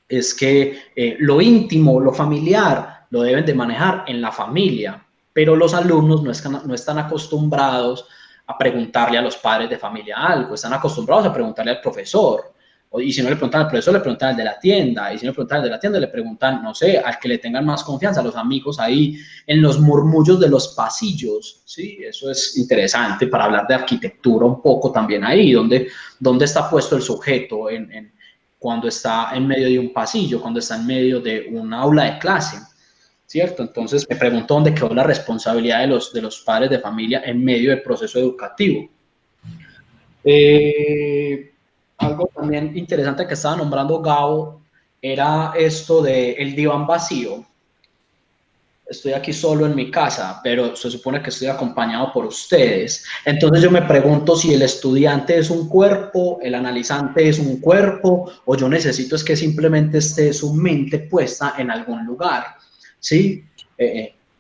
es que lo íntimo, lo familiar, lo deben de manejar en la familia, pero los alumnos no están acostumbrados a preguntarle a los padres de familia algo, están acostumbrados a preguntarle al profesor. Y si no le preguntan al profesor, le preguntan al de la tienda. Y si no le preguntan al de la tienda, le preguntan, no sé, al que le tengan más confianza, a los amigos ahí, en los murmullos de los pasillos. Sí, eso es interesante para hablar de arquitectura un poco también ahí, donde está puesto el sujeto cuando está en medio de un pasillo, cuando está en medio de un aula de clase, ¿cierto? Entonces me pregunto dónde quedó la responsabilidad de los padres de familia en medio del proceso educativo. Algo también interesante que estaba nombrando Gabo era esto del diván vacío. Estoy aquí solo en mi casa, pero se supone que estoy acompañado por ustedes. Entonces yo me pregunto si el estudiante es un cuerpo, el analizante es un cuerpo, o yo necesito es que simplemente esté su mente puesta en algún lugar, ¿sí?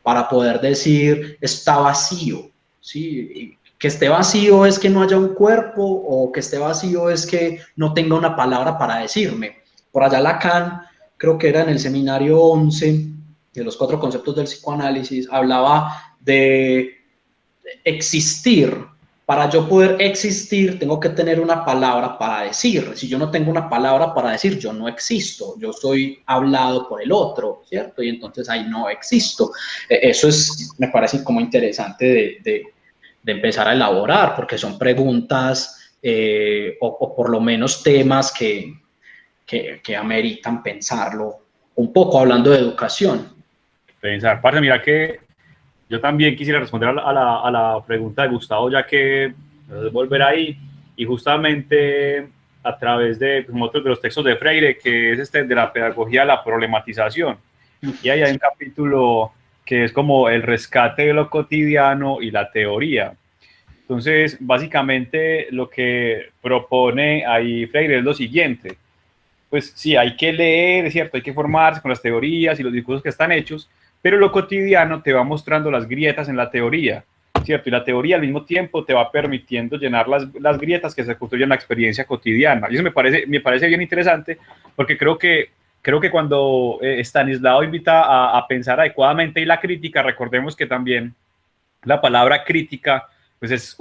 Para poder decir, está vacío, ¿sí? Que esté vacío es que no haya un cuerpo, o que esté vacío es que no tenga una palabra para decirme. Por allá Lacan, creo que era en el seminario 11 de los 4 conceptos del psicoanálisis, hablaba de existir. Para yo poder existir, tengo que tener una palabra para decir. Si yo no tengo una palabra para decir, yo no existo. Yo soy hablado por el otro, ¿cierto? Y entonces ahí no existo. Eso me parece como interesante de empezar a elaborar, porque son preguntas o por lo menos temas que ameritan pensarlo un poco, hablando de educación. Pensar, parce, mira que yo también quisiera responder a la pregunta de Gustavo, ya que volver ahí y justamente a través de como otros de los textos de Freire, que es este de la pedagogía de la problematización. Y ahí hay un capítulo que es como el rescate de lo cotidiano y la teoría. Entonces, básicamente lo que propone ahí Freire es lo siguiente. Pues sí, hay que leer, es cierto, hay que formarse con las teorías y los discursos que están hechos, pero lo cotidiano te va mostrando las grietas en la teoría, ¿cierto? Y la teoría al mismo tiempo te va permitiendo llenar las grietas que se construyen en la experiencia cotidiana. Y eso me parece bien interesante porque creo que cuando Stanislao invita a pensar adecuadamente y la crítica, recordemos que también la palabra crítica pues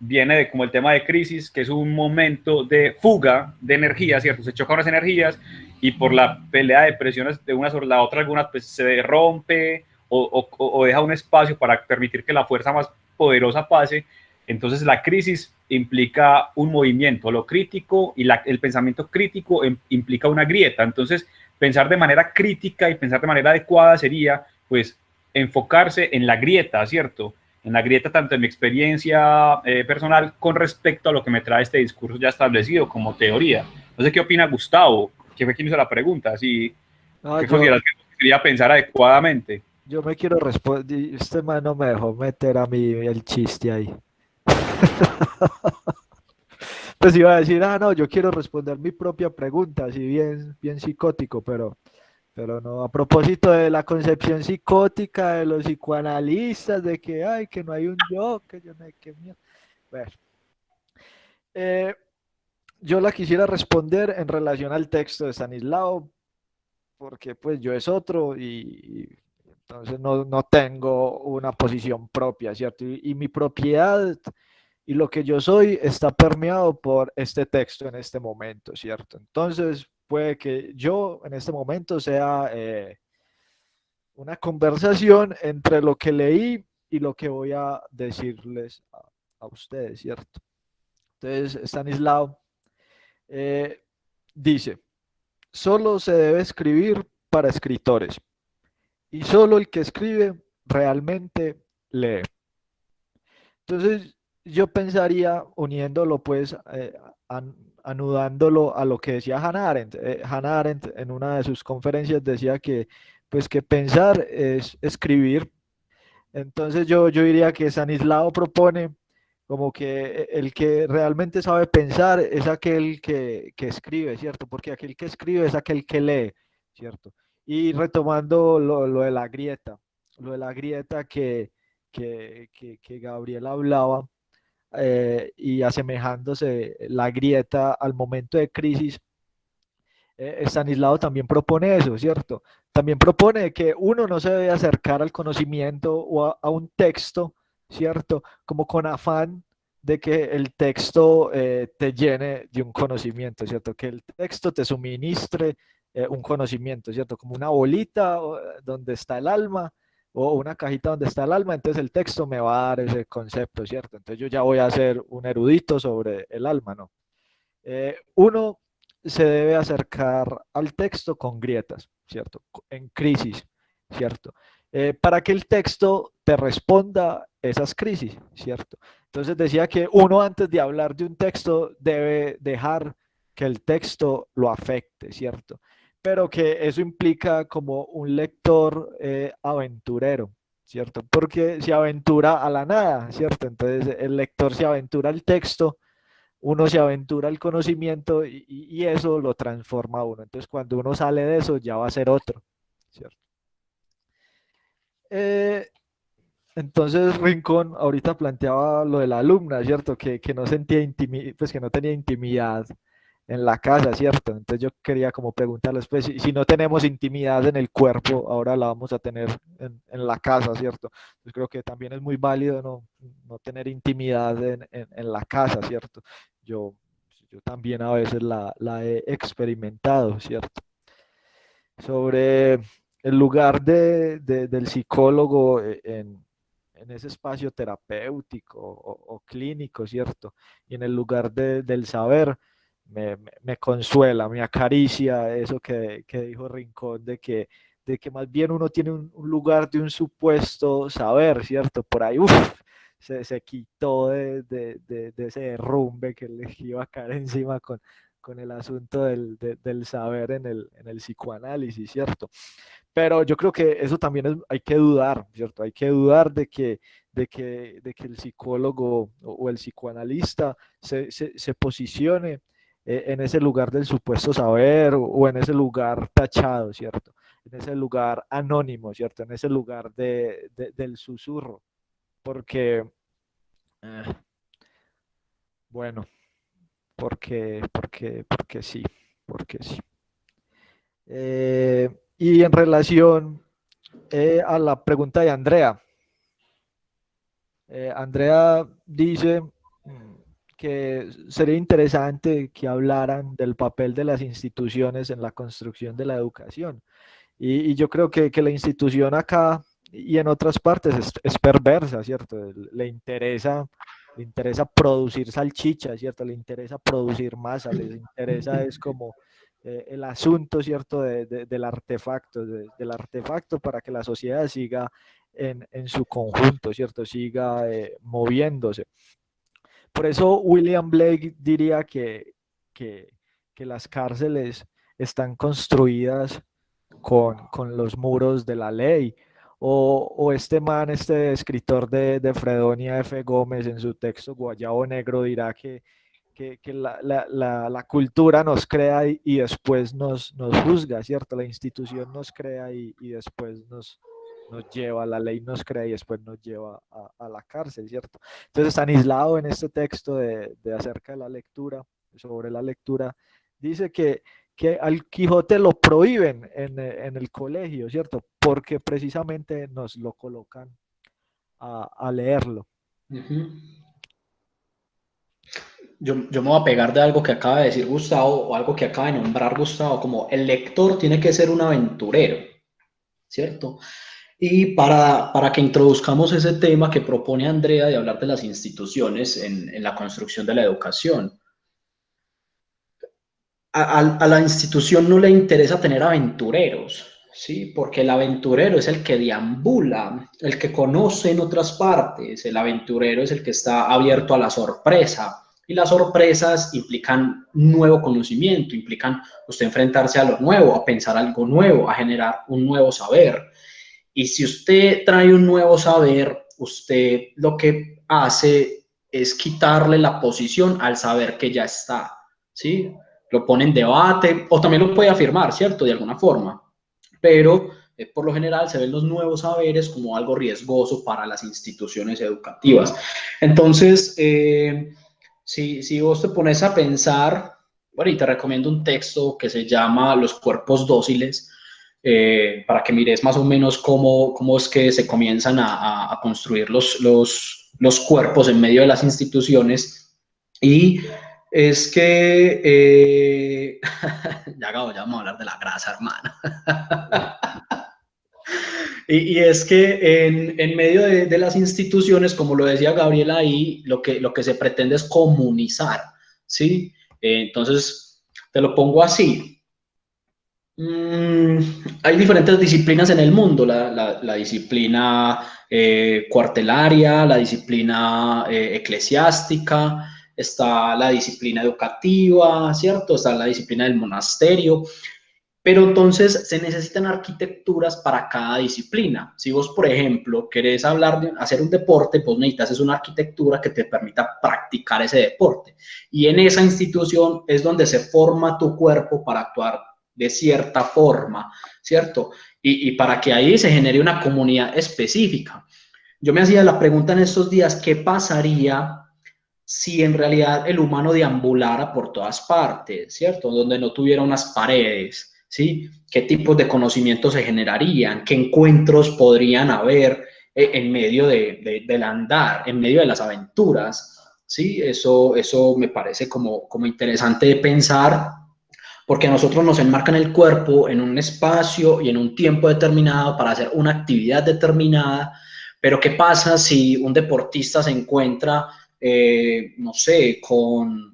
viene de como el tema de crisis, que es un momento de fuga de energía, ¿cierto? Se chocan unas energías y por la pelea de presiones de una sobre la otra, algunas pues se rompe o deja un espacio para permitir que la fuerza más poderosa pase. Entonces la crisis implica un movimiento, lo crítico y el pensamiento crítico implica una grieta. Entonces pensar de manera crítica y pensar de manera adecuada sería pues enfocarse en la grieta, ¿cierto? En la grieta tanto en mi experiencia personal con respecto a lo que me trae este discurso ya establecido como teoría. No sé qué opina Gustavo, que fue quien hizo la pregunta, si, No, ¿qué consideras que quería pensar adecuadamente? yo me quiero responder, este man no me dejó meter a mí el chiste ahí. Pues iba a decir, no, yo quiero responder mi propia pregunta, así bien, bien psicótico, pero no. A propósito de la concepción psicótica de los psicoanalistas, de que, ay, que no hay un yo, que yo no hay que mierda. Bueno, eh, yo la quisiera responder en relación al texto de Stanislao, porque pues yo es otro y entonces no tengo una posición propia, ¿cierto? Y mi propiedad y lo que yo soy está permeado por este texto en este momento, ¿cierto? Entonces puede que yo en este momento sea una conversación entre lo que leí y lo que voy a decirles a ustedes, ¿cierto? Entonces, Stanislao dice, solo se debe escribir para escritores y solo el que escribe realmente lee. Entonces, yo pensaría, uniéndolo, pues, anudándolo a lo que decía Hannah Arendt. Hannah Arendt en una de sus conferencias decía que, pues, que pensar es escribir. Entonces, yo diría que Stanislao propone como que el que realmente sabe pensar es aquel que escribe, ¿cierto? Porque aquel que escribe es aquel que lee, ¿cierto? Y retomando lo de la grieta, lo de la grieta que Gabriel hablaba, y asemejándose la grieta al momento de crisis, Stanislao también propone eso, ¿cierto? También propone que uno no se debe acercar al conocimiento o a un texto, ¿cierto? Como con afán de que el texto te llene de un conocimiento, ¿cierto? Que el texto te suministre un conocimiento, ¿cierto? Como una bolita donde está el alma o una cajita donde está el alma, entonces el texto me va a dar ese concepto, ¿cierto? Entonces yo ya voy a ser un erudito sobre el alma, ¿no? Uno se debe acercar al texto con grietas, ¿cierto? En crisis, ¿cierto? Para que el texto te responda esas crisis, ¿cierto? Entonces decía que uno antes de hablar de un texto debe dejar que el texto lo afecte, ¿cierto? Pero que eso implica como un lector aventurero, ¿cierto? Porque se aventura a la nada, ¿cierto? Entonces el lector se aventura al texto, uno se aventura al conocimiento y eso lo transforma a uno. Entonces, cuando uno sale de eso, ya va a ser otro, ¿cierto? Eh, entonces, Rincón ahorita planteaba lo de la alumna, ¿cierto? Que no sentía pues que no tenía intimidad en la casa, ¿cierto? Entonces yo quería como preguntarles, pues, si no tenemos intimidad en el cuerpo, ahora la vamos a tener en la casa, ¿cierto? Entonces creo que también es muy válido no tener intimidad en la casa, ¿cierto? Yo, yo también a veces la he experimentado, ¿cierto? Sobre el lugar del psicólogo en ese espacio terapéutico o clínico, ¿cierto? Y en el lugar del saber, me consuela, me acaricia eso que dijo Rincón, de que más bien uno tiene un lugar de un supuesto saber, ¿cierto? Por ahí, se quitó de ese derrumbe que le iba a caer encima con el asunto del saber en el psicoanálisis, ¿cierto? Pero yo creo que eso también hay que dudar, ¿cierto? Hay que dudar de que el psicólogo o el psicoanalista se posicione en ese lugar del supuesto saber o en ese lugar tachado, ¿cierto? En ese lugar anónimo, ¿cierto? En ese lugar del susurro, porque, eh, bueno, porque sí, porque sí. Y en relación a la pregunta de Andrea, Andrea dice que sería interesante que hablaran del papel de las instituciones en la construcción de la educación. Y yo creo que la institución acá y en otras partes es perversa, ¿cierto? Le interesa producir salchicha, ¿cierto? Le interesa producir masa, les interesa es como el asunto, ¿cierto? Del artefacto, del artefacto para que la sociedad siga en su conjunto, ¿cierto? Siga moviéndose. Por eso William Blake diría que, que las cárceles están construidas con los muros de la ley. O este man, este escritor de Fredonia F. Gómez, en su texto Guayabo Negro, dirá que la cultura nos crea y después nos juzga, ¿cierto? La institución nos crea y después nos lleva, la ley nos crea y después nos lleva a la cárcel, ¿cierto? Entonces, Stanislao en este texto de acerca de la lectura, sobre la lectura, dice que al Quijote lo prohíben en el colegio, ¿cierto? Porque precisamente nos lo colocan a leerlo. Yo me voy a pegar de algo que acaba de decir Gustavo o algo que acaba de nombrar Gustavo, como el lector tiene que ser un aventurero, ¿cierto? Y para que introduzcamos ese tema que propone Andrea de hablar de las instituciones en la construcción de la educación, a la institución no le interesa tener aventureros, ¿sí? Porque el aventurero es el que deambula, el que conoce en otras partes, el aventurero es el que está abierto a la sorpresa, y las sorpresas implican nuevo conocimiento, implican usted enfrentarse a lo nuevo, a pensar algo nuevo, a generar un nuevo saber. Y si usted trae un nuevo saber, usted lo que hace es quitarle la posición al saber que ya está, ¿sí? Lo pone en debate o también lo puede afirmar, ¿cierto? De alguna forma. Pero por lo general se ven los nuevos saberes como algo riesgoso para las instituciones educativas. Entonces, si vos te pones a pensar, bueno, y te recomiendo un texto que se llama Los cuerpos dóciles, para que mires más o menos cómo es que se comienzan a construir los cuerpos en medio de las instituciones. Y es que, ya vamos a hablar de la grasa, hermano. Y es que en medio de las instituciones, como lo decía Gabriela ahí, lo que se pretende es comunizar, ¿sí? Entonces, te lo pongo así. Hay diferentes disciplinas en el mundo, la disciplina cuartelaria, la disciplina eclesiástica, está la disciplina educativa, ¿cierto? Está la disciplina del monasterio, pero entonces se necesitan arquitecturas para cada disciplina. Si vos, por ejemplo, querés hablar de hacer un deporte, vos necesitas una arquitectura que te permita practicar ese deporte. Y en esa institución es donde se forma tu cuerpo para actuar de cierta forma, ¿cierto? Y para que ahí se genere una comunidad específica. Yo me hacía la pregunta en estos días, ¿qué pasaría si en realidad el humano deambulara por todas partes, ¿cierto? Donde no tuviera unas paredes, ¿sí? ¿Qué tipos de conocimientos se generarían? ¿Qué encuentros podrían haber en medio del andar, en medio de las aventuras? ¿Sí? Eso me parece como interesante de pensar, porque a nosotros nos enmarcan el cuerpo en un espacio y en un tiempo determinado para hacer una actividad determinada, Pero ¿qué pasa si un deportista se encuentra, no sé, con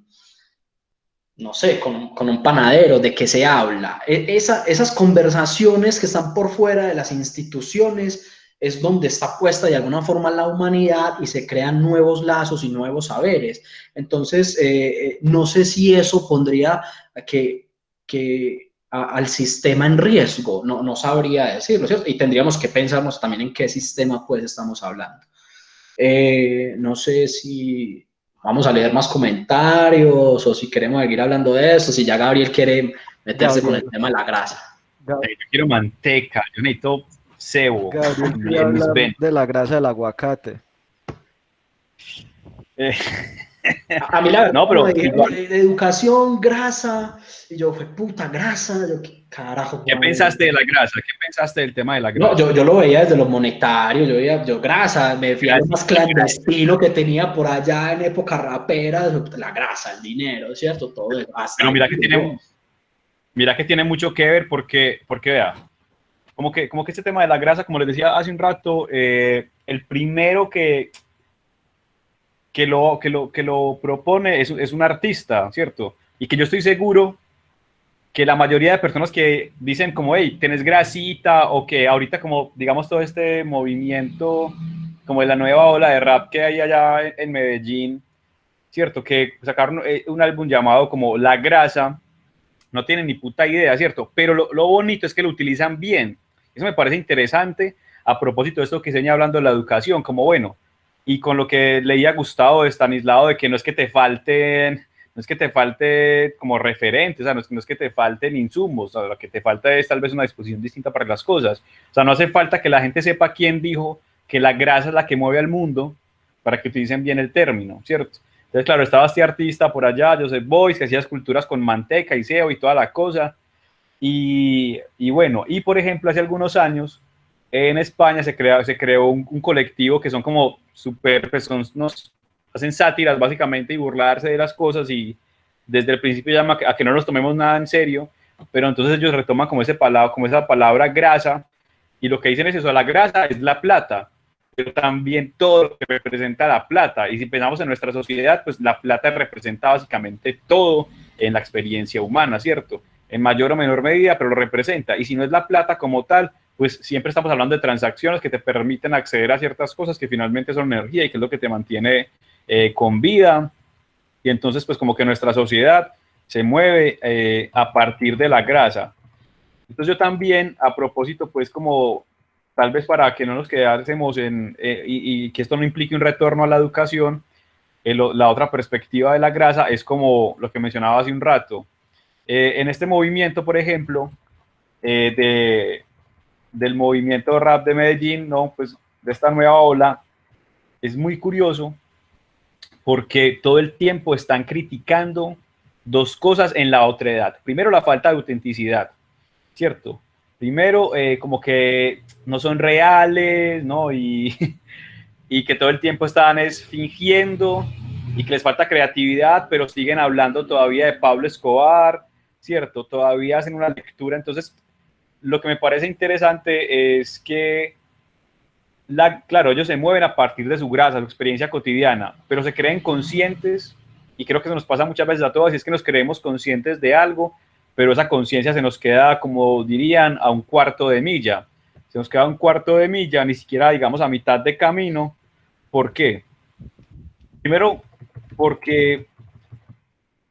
un panadero? ¿De qué se habla? Esas conversaciones que están por fuera de las instituciones es donde está puesta de alguna forma la humanidad y se crean nuevos lazos y nuevos saberes. Entonces, no sé si eso pondría al sistema en riesgo, no sabría decirlo, ¿cierto? Y tendríamos que pensarnos también en qué sistema pues estamos hablando. No sé si vamos a leer más comentarios o si queremos seguir hablando de esto, si ya Gabriel quiere meterse con el Gabriel, tema de la grasa. Ga- Yo quiero manteca, yo necesito cebo Gabriel quiere en mis hablar venas. de la grasa del aguacate. Eh, A mí la verdad, no, como pero de educación, grasa, y yo fue puta grasa, yo qué carajo. ¿qué pensaste de la grasa? ¿Qué pensaste del tema de la No, grasa? yo lo veía desde lo monetario, yo grasa, me fui a lo más clandestino que tenía por allá en época rapera, la grasa, el dinero, ¿cierto? Todo eso, hasta Pero ahí llegó. mira que tiene mucho que ver porque vea, como que este tema de la grasa, como les decía hace un rato, el primero que lo propone es un artista, ¿cierto? Y que yo estoy seguro que la mayoría de personas que dicen como, hey, tenés grasita, o que ahorita como, digamos, todo este movimiento, como de la nueva ola de rap que hay allá en Medellín, ¿cierto? Que sacaron un álbum llamado como La Grasa, no tienen ni puta idea, ¿cierto? Pero lo bonito es que lo utilizan bien. Eso me parece interesante a propósito de esto que se hablando de la educación, como bueno, y con lo que leía Gustavo de Stanislao, de que no es que te falten, no es que te falte como referentes, o sea, no es que te falten insumos, o sea, lo que te falta es tal vez una disposición distinta para las cosas. O sea, no hace falta que la gente sepa quién dijo que la grasa es la que mueve al mundo para que utilicen bien el término, ¿cierto? Entonces, claro, estaba este artista por allá, Joseph Beuys, que hacía esculturas con manteca y sebo y toda la cosa. Y bueno, y por ejemplo, hace algunos años en España se creó un colectivo que son como súper, pues hacen sátiras básicamente y burlarse de las cosas y desde el principio llama a que no nos tomemos nada en serio, pero entonces ellos retoman como esa palabra grasa y lo que dicen es eso, la grasa es la plata, pero también todo lo que representa la plata. Y si pensamos en nuestra sociedad, pues la plata representa básicamente todo en la experiencia humana, ¿cierto? En mayor o menor medida, pero lo representa. Y si no es la plata como tal, pues siempre estamos hablando de transacciones que te permiten acceder a ciertas cosas que finalmente son energía y que es lo que te mantiene con vida. Y entonces, pues como que nuestra sociedad se mueve a partir de la grasa. Entonces yo también, a propósito, pues como tal vez para que no nos quedásemos y que esto no implique un retorno a la educación, la otra perspectiva de la grasa es como lo que mencionaba hace un rato. En este movimiento, por ejemplo, del movimiento rap de Medellín, ¿no? Pues de esta nueva ola, es muy curioso porque todo el tiempo están criticando dos cosas en la otra edad. Primero, la falta de autenticidad, ¿cierto? Primero, como que no son reales, ¿no? Y que todo el tiempo están fingiendo y que les falta creatividad, pero siguen hablando todavía de Pablo Escobar, ¿cierto? Todavía hacen una lectura. Entonces, lo que me parece interesante es que, claro, ellos se mueven a partir de su grasa, su experiencia cotidiana, pero se creen conscientes, y creo que eso nos pasa muchas veces a todos, y es que nos creemos conscientes de algo, pero esa conciencia se nos queda, como dirían, a un cuarto de milla. Se nos queda a un cuarto de milla, ni siquiera, digamos, a mitad de camino. ¿Por qué? Primero, porque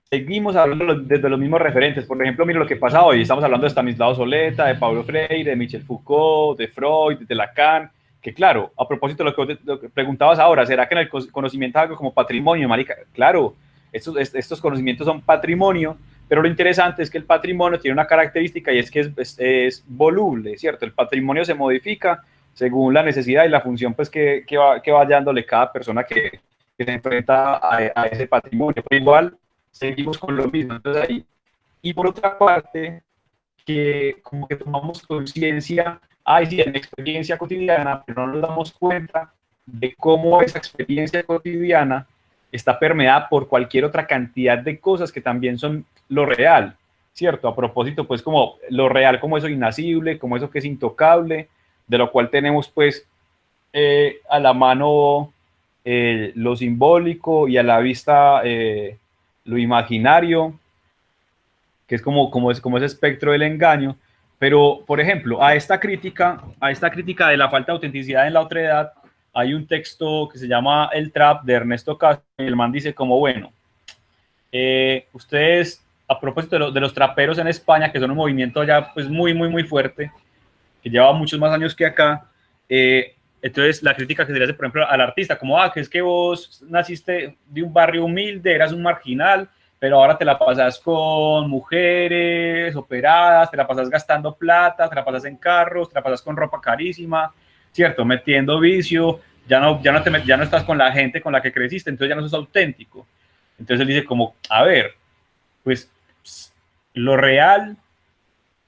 seguimos hablando desde los mismos referentes. Por ejemplo, mira lo que pasa hoy. Estamos hablando de Stanislao Soleta, de Paulo Freire, de Michel Foucault, de Freud, de Lacan. Que claro, a propósito de lo que preguntabas ahora, ¿será que en el conocimiento es algo como patrimonio, marica? Claro, estos conocimientos son patrimonio, pero lo interesante es que el patrimonio tiene una característica y es que es voluble, ¿cierto? El patrimonio se modifica según la necesidad y la función pues, que va dándole cada persona que se enfrenta a ese patrimonio. Pero igual, seguimos con lo mismo. Entonces, ahí. Y por otra parte, que como que tomamos conciencia, sí, en experiencia cotidiana, pero no nos damos cuenta de cómo esa experiencia cotidiana está permeada por cualquier otra cantidad de cosas que también son lo real, ¿cierto? A propósito, pues como lo real, como eso innacible, como eso que es intocable, de lo cual tenemos pues a la mano lo simbólico y a la vista lo imaginario, que es como ese espectro del engaño. Pero, por ejemplo, a esta crítica de la falta de autenticidad en la otra edad, hay un texto que se llama El Trap de Ernesto Castro, y el man dice como, bueno, ustedes, a propósito de los traperos en España, que son un movimiento ya pues muy fuerte, que lleva muchos más años que acá, entonces la crítica que se le hace, por ejemplo, al artista, como, que es que vos naciste de un barrio humilde, eras un marginal, pero ahora te la pasas con mujeres operadas, te la pasas gastando plata, te la pasas en carros, te la pasas con ropa carísima, ¿cierto? Metiendo vicio, ya no estás con la gente con la que creciste, entonces ya no sos auténtico. Entonces él dice como, a ver, pues lo real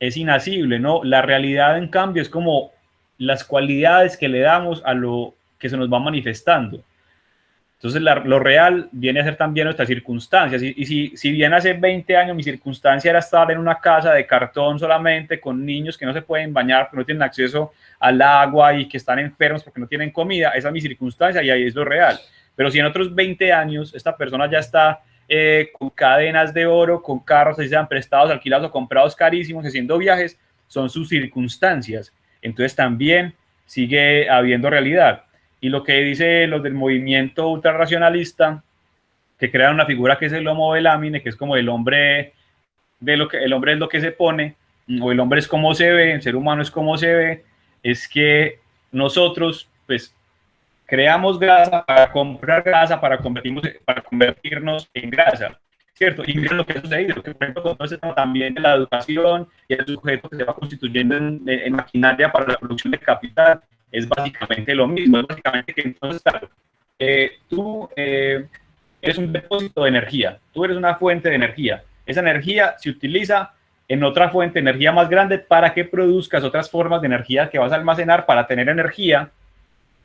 es inasible, ¿no? La realidad, en cambio, es como las cualidades que le damos a lo que se nos va manifestando. Entonces, lo real viene a ser también nuestras circunstancias. Y si bien hace 20 años mi circunstancia era estar en una casa de cartón solamente, con niños que no se pueden bañar, que no tienen acceso al agua y que están enfermos porque no tienen comida, esa es mi circunstancia y ahí es lo real. Pero si en otros 20 años esta persona ya está con cadenas de oro, con carros, así sean prestados, alquilados o comprados carísimos, haciendo viajes, son sus circunstancias. Entonces también sigue habiendo realidad. Y lo que dice los del movimiento ultrarracionalista, que crean una figura que es el homo velamine, que es como el hombre el hombre es lo que se pone, o el hombre es como se ve, el ser humano es como se ve, es que nosotros, pues, creamos grasa para comprar grasa, para convertirnos en grasa, ¿cierto? Y miren lo que ha sucedido, que por ejemplo, con todo ese tema también de la educación y el sujeto que se va constituyendo en maquinaria para la producción de capital, es básicamente lo mismo, es básicamente que entonces, claro, tú eres un depósito de energía, tú eres una fuente de energía, esa energía se utiliza en otra fuente de energía más grande para que produzcas otras formas de energía que vas a almacenar para tener energía,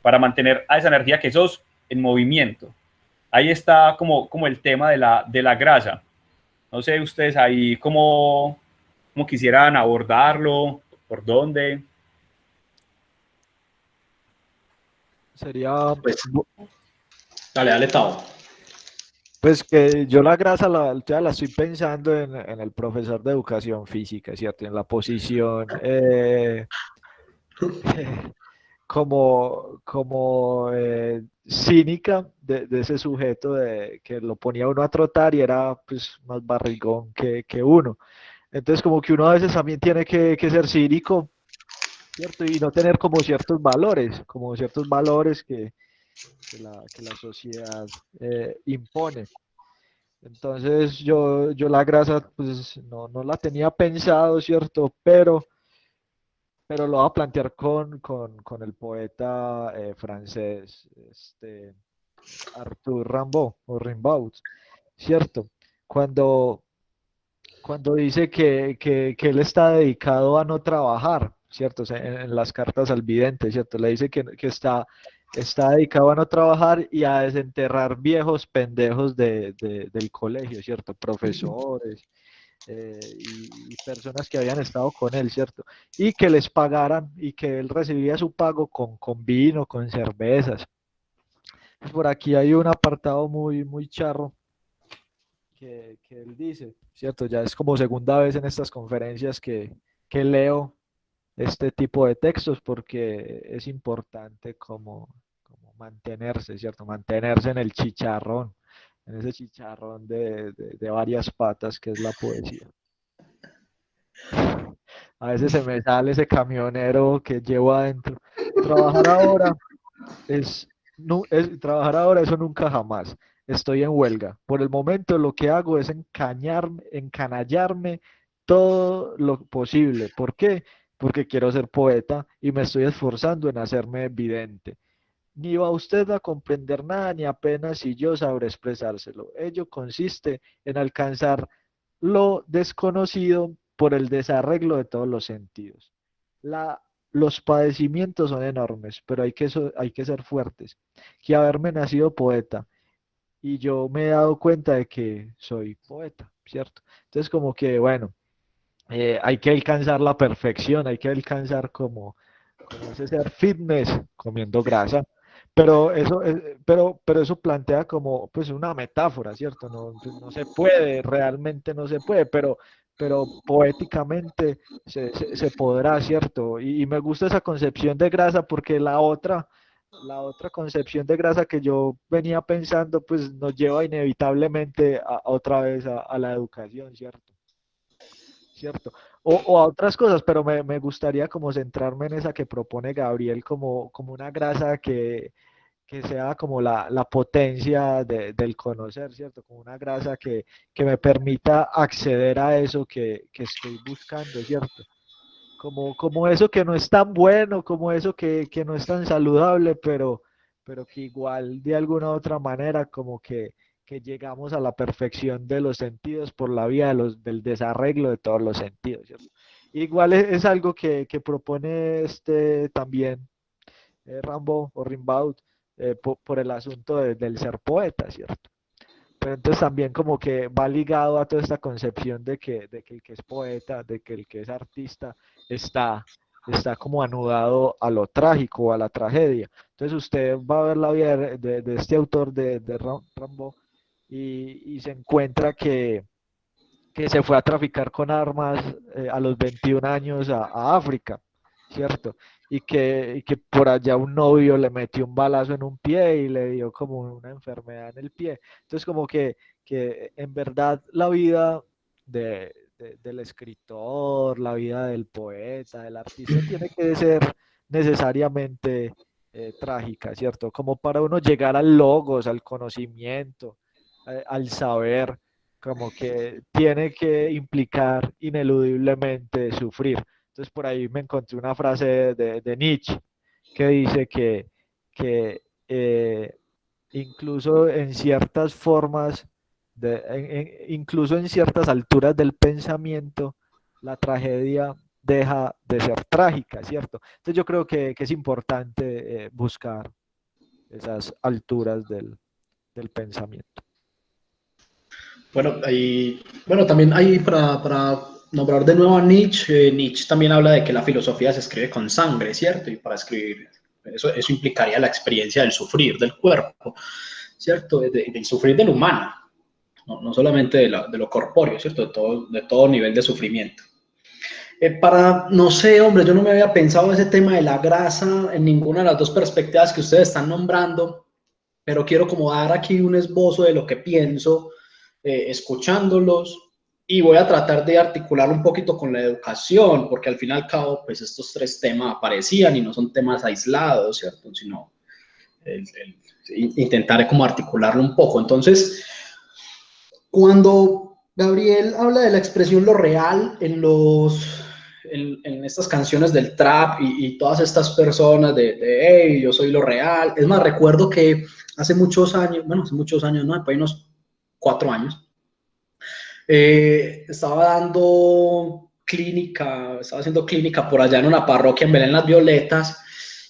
para mantener a esa energía que sos en movimiento. Ahí está como el tema de la grasa. No sé ustedes ahí cómo quisieran abordarlo, por dónde. Sería, Pues, dale, Tao. pues que yo la grasa ya la estoy pensando en el profesor de educación física, ¿cierto? En la posición cínica de ese sujeto que lo ponía uno a trotar y era pues más barrigón que uno. Entonces como que uno a veces también tiene que ser cínico, ¿cierto? Y no tener como ciertos valores que la sociedad impone. Entonces yo la grasa pues no la tenía pensado, ¿cierto? Pero lo voy a plantear con el poeta francés, Arthur Rimbaud, o Rimbaud, ¿cierto? Cuando, cuando dice que él está dedicado a no trabajar, ¿cierto? O sea, en las cartas al vidente, ¿cierto? Le dice que está dedicado a no trabajar y a desenterrar viejos pendejos del colegio, ¿cierto? Profesores y personas que habían estado con él, ¿cierto? Y que les pagaran y que él recibía su pago con vino, con cervezas. Pues por aquí hay un apartado muy charro que él dice, ¿cierto? Ya es como segunda vez en estas conferencias que leo este tipo de textos porque es importante como mantenerse, ¿cierto? Mantenerse en el chicharrón, en ese chicharrón de varias patas que es la poesía. A veces se me sale ese camionero que llevo adentro. Trabajar ahora trabajar ahora, eso nunca jamás. Estoy en huelga. Por el momento lo que hago es encanallarme todo lo posible. ¿Por qué? Porque quiero ser poeta y me estoy esforzando en hacerme evidente. Ni va usted a comprender nada, ni apenas si yo sabré expresárselo. Ello consiste en alcanzar lo desconocido por el desarreglo de todos los sentidos. Los padecimientos son enormes, pero hay que ser fuertes. Que haberme nacido poeta y yo me he dado cuenta de que soy poeta, ¿cierto? Entonces como que, bueno, hay que alcanzar la perfección, hay que alcanzar como como ese ser fitness comiendo grasa. Pero eso, pero eso plantea como pues una metáfora, ¿cierto? No, pues, no se puede, realmente no se puede, pero poéticamente se podrá, ¿cierto? Y me gusta esa concepción de grasa porque la otra concepción de grasa que yo venía pensando, pues nos lleva inevitablemente otra vez a la educación, ¿cierto? ¿Cierto? O a otras cosas, pero me gustaría como centrarme en esa que propone Gabriel como una grasa que sea como la potencia del conocer, ¿cierto? Como una grasa que me permita acceder a eso que estoy buscando, ¿cierto? Como eso que no es tan bueno, como eso que no es tan saludable, pero que igual de alguna u otra manera como que llegamos a la perfección de los sentidos por la vía del desarreglo de todos los sentidos, ¿cierto? Igual es algo que propone también Rambo o Rimbaud por el asunto del ser poeta, ¿cierto? Pero entonces también como que va ligado a toda esta concepción de que el que es poeta, de que el que es artista está, está como anudado a lo trágico, a la tragedia. Entonces usted va a ver la vida de este autor de Rambo y se encuentra que se fue a traficar con armas a los 21 años a África, ¿cierto? Y que por allá un novio le metió un balazo en un pie y le dio como una enfermedad en el pie. Entonces como que en verdad la vida del escritor, la vida del poeta, del artista, tiene que ser necesariamente trágica, ¿cierto? Como para uno llegar al logos, al conocimiento, al saber como que tiene que implicar ineludiblemente sufrir. Entonces por ahí me encontré una frase de Nietzsche que dice que incluso en ciertas formas, incluso en ciertas alturas del pensamiento, la tragedia deja de ser trágica, ¿cierto? Entonces yo creo que es importante buscar esas alturas del pensamiento. Bueno, bueno, también hay para nombrar de nuevo a Nietzsche, Nietzsche también habla de que la filosofía se escribe con sangre, ¿cierto? Y para escribir, eso implicaría la experiencia del sufrir del cuerpo, ¿cierto? Del sufrir del humano, no solamente de lo corpóreo, ¿cierto? De todo nivel de sufrimiento. No sé, hombre, yo no me había pensado ese tema de la grasa en ninguna de las dos perspectivas que ustedes están nombrando, pero quiero como dar aquí un esbozo de lo que pienso escuchándolos y voy a tratar de articular un poquito con la educación, porque al fin y al cabo, pues estos tres temas aparecían y no son temas aislados, ¿cierto? Sino intentaré como articularlo un poco. Entonces, cuando Gabriel habla de la expresión lo real en estas canciones del trap y todas estas personas hey, yo soy lo real. Es más, recuerdo que hace muchos años, no, después de unos 4 años, estaba haciendo clínica por allá en una parroquia en Belén Las Violetas,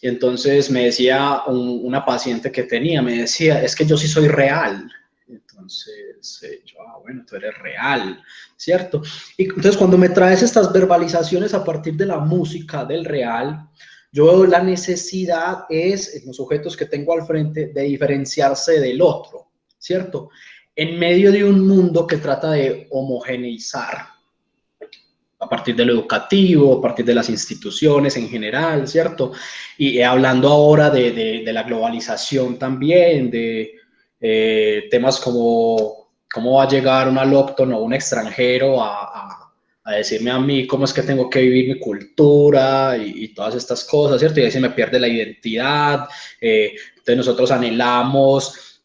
y entonces me decía una paciente que tenía, me decía, es que yo sí soy real. Entonces, yo, bueno, tú eres real, ¿cierto? Y entonces cuando me traes estas verbalizaciones a partir de la música, del real, yo veo la necesidad es, en los sujetos que tengo al frente, de diferenciarse del otro, ¿cierto? En medio de un mundo que trata de homogeneizar a partir de lo educativo, a partir de las instituciones en general, ¿cierto? Y hablando ahora de la globalización también, de temas como cómo va a llegar un alóctono o un extranjero a decirme a mí cómo es que tengo que vivir mi cultura y todas estas cosas, ¿cierto? Y ahí se me pierde la identidad. Entonces nosotros anhelamos...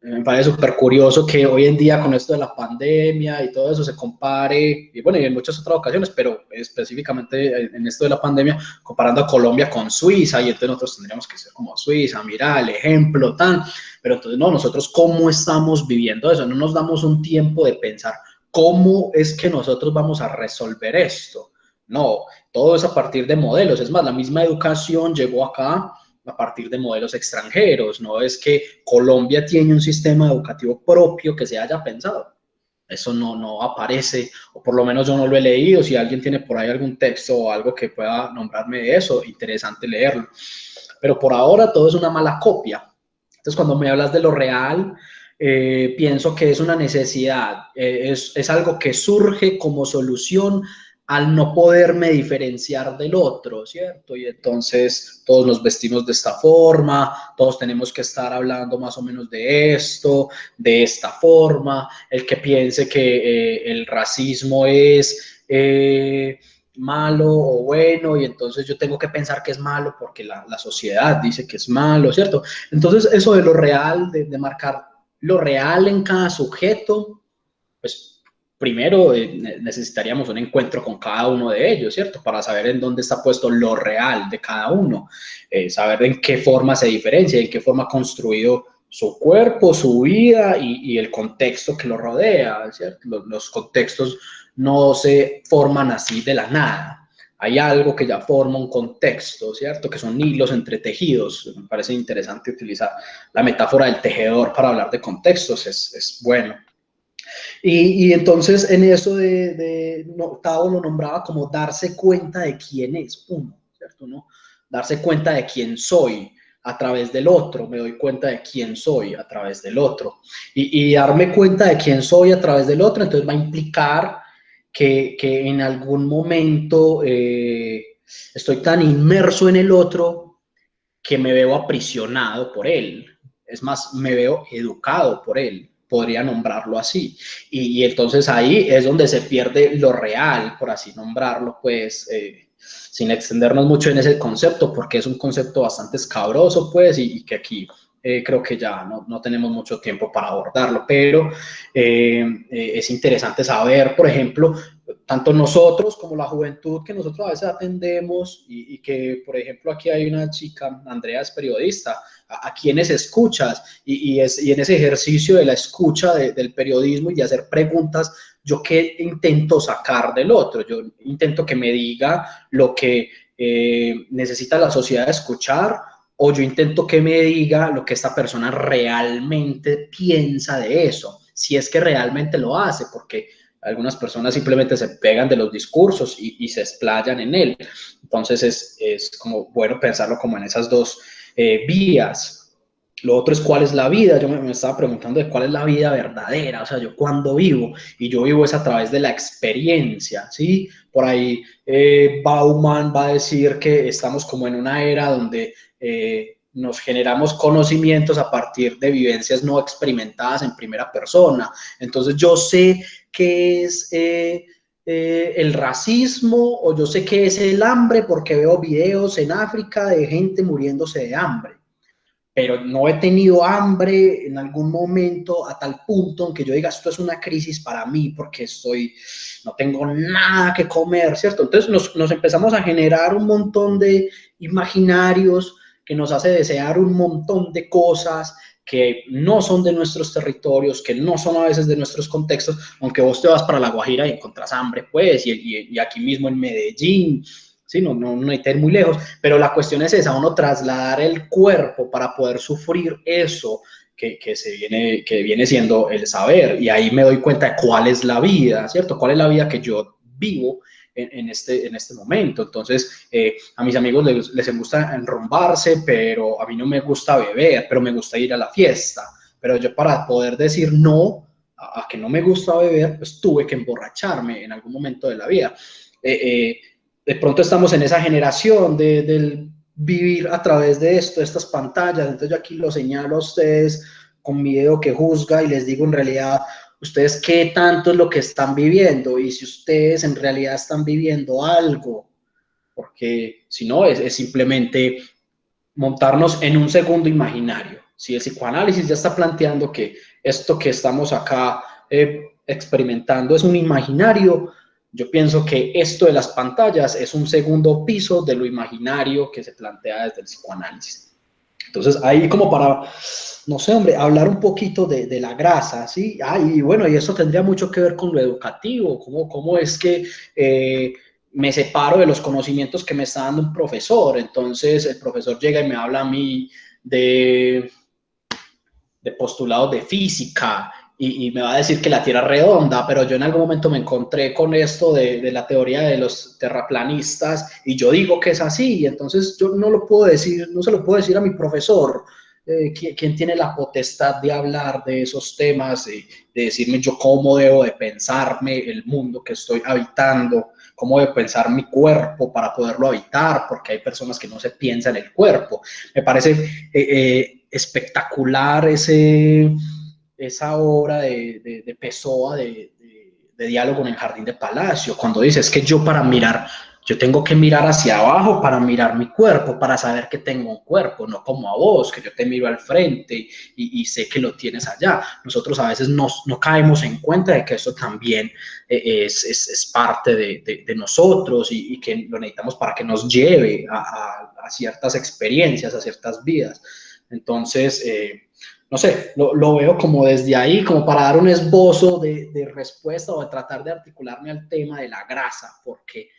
Me parece súper curioso que hoy en día con esto de la pandemia y todo eso se compare, y bueno, y en muchas otras ocasiones, pero específicamente en esto de la pandemia, comparando a Colombia con Suiza, y entonces nosotros tendríamos que ser como Suiza, mira el ejemplo, pero entonces no, nosotros cómo estamos viviendo eso, no nos damos un tiempo de pensar cómo es que nosotros vamos a resolver esto. No, todo es a partir de modelos, es más, la misma educación llegó acá a partir de modelos extranjeros, no es que Colombia tiene un sistema educativo propio que se haya pensado. Eso no aparece, o por lo menos yo no lo he leído. Si alguien tiene por ahí algún texto o algo que pueda nombrarme de eso, interesante leerlo. Pero por ahora todo es una mala copia. Entonces, cuando me hablas de lo real, pienso que es una necesidad, es algo que surge como solución al no poderme diferenciar del otro, ¿cierto? Y entonces todos nos vestimos de esta forma, todos tenemos que estar hablando más o menos de esto, de esta forma. El que piense que el racismo es malo o bueno, y entonces yo tengo que pensar que es malo porque la sociedad dice que es malo, ¿cierto? Entonces eso de lo real, de marcar lo real en cada sujeto, pues primero necesitaríamos un encuentro con cada uno de ellos, ¿cierto? Para saber en dónde está puesto lo real de cada uno, saber en qué forma se diferencia, en qué forma ha construido su cuerpo, su vida y el contexto que lo rodea, ¿cierto? Los contextos no se forman así de la nada. Hay algo que ya forma un contexto, ¿cierto? Que son hilos entretejidos. Me parece interesante utilizar la metáfora del tejedor para hablar de contextos, es bueno. Y entonces en eso Tao lo nombraba como darse cuenta de quién es uno, ¿cierto? ¿No? Darse cuenta de quién soy a través del otro, me doy cuenta de quién soy a través del otro. Y darme cuenta de quién soy a través del otro, entonces va a implicar que en algún momento estoy tan inmerso en el otro que me veo aprisionado por él. Es más, me veo educado por él, podría nombrarlo así. Y entonces ahí es donde se pierde lo real, por así nombrarlo, pues, sin extendernos mucho en ese concepto, porque es un concepto bastante escabroso, pues, y que aquí creo que ya no tenemos mucho tiempo para abordarlo, pero es interesante saber, por ejemplo, tanto nosotros como la juventud que nosotros a veces atendemos y que, por ejemplo, aquí hay una chica, Andrea es periodista, a quienes escuchas y en ese ejercicio de la escucha del periodismo y de hacer preguntas, yo qué intento sacar del otro, yo intento que me diga lo que necesita la sociedad escuchar, o yo intento que me diga lo que esta persona realmente piensa de eso, si es que realmente lo hace, porque algunas personas simplemente se pegan de los discursos y se explayan en él. Entonces es como bueno pensarlo como en esas dos vías. Lo otro es cuál es la vida. Yo me estaba preguntando de cuál es la vida verdadera, o sea, yo cuándo vivo, y yo vivo es a través de la experiencia, ¿sí? Por ahí Bauman va a decir que estamos como en una era donde nos generamos conocimientos a partir de vivencias no experimentadas en primera persona. Entonces yo sé qué es el racismo, o yo sé qué es el hambre porque veo videos en África de gente muriéndose de hambre, pero no he tenido hambre en algún momento a tal punto en que yo diga esto es una crisis para mí porque no tengo nada que comer, ¿cierto? Entonces nos empezamos a generar un montón de imaginarios que nos hace desear un montón de cosas que no son de nuestros territorios, que no son a veces de nuestros contextos, aunque vos te vas para La Guajira y encontrás hambre, pues, y aquí mismo en Medellín, sí, no hay que ir muy lejos, pero la cuestión es esa, uno trasladar el cuerpo para poder sufrir eso que viene siendo el saber, y ahí me doy cuenta de cuál es la vida, ¿cierto? ¿Cuál es la vida que yo vivo en este momento? Entonces, a mis amigos les gusta enrumbarse, pero a mí no me gusta beber, pero me gusta ir a la fiesta. Pero yo, para poder decir no a que no me gusta beber, pues tuve que emborracharme en algún momento de la vida. De pronto estamos en esa generación del vivir a través de estas pantallas. Entonces yo aquí lo señalo a ustedes con mi dedo que juzga y les digo en realidad ustedes qué tanto es lo que están viviendo, y si ustedes en realidad están viviendo algo, porque si no es simplemente montarnos en un segundo imaginario. Si el psicoanálisis ya está planteando que esto que estamos acá experimentando es un imaginario, yo pienso que esto de las pantallas es un segundo piso de lo imaginario que se plantea desde el psicoanálisis. Entonces, ahí como para, no sé, hombre, hablar un poquito de la grasa, ¿sí? Y bueno, y eso tendría mucho que ver con lo educativo, cómo es que me separo de los conocimientos que me está dando un profesor. Entonces, el profesor llega y me habla a mí de postulados de física, y me va a decir que la Tierra es redonda, pero yo en algún momento me encontré con esto de la teoría de los terraplanistas y yo digo que es así, y entonces yo no lo puedo decir, no se lo puedo decir a mi profesor. ¿Quién tiene la potestad de hablar de esos temas, de decirme yo cómo debo de pensarme el mundo que estoy habitando, cómo debo pensar mi cuerpo para poderlo habitar? Porque hay personas que no se piensan el cuerpo. Me parece espectacular esa obra de Pessoa de diálogo en el Jardín de Palacio, cuando dice, es que yo para mirar, yo tengo que mirar hacia abajo para mirar mi cuerpo, para saber que tengo un cuerpo, no como a vos, que yo te miro al frente y sé que lo tienes allá. Nosotros a veces no caemos en cuenta de que eso también es parte de nosotros y que lo necesitamos para que nos lleve a ciertas experiencias, a ciertas vidas. Entonces, no sé, lo veo como desde ahí, como para dar un esbozo de respuesta o de tratar de articularme al tema de la grasa, porque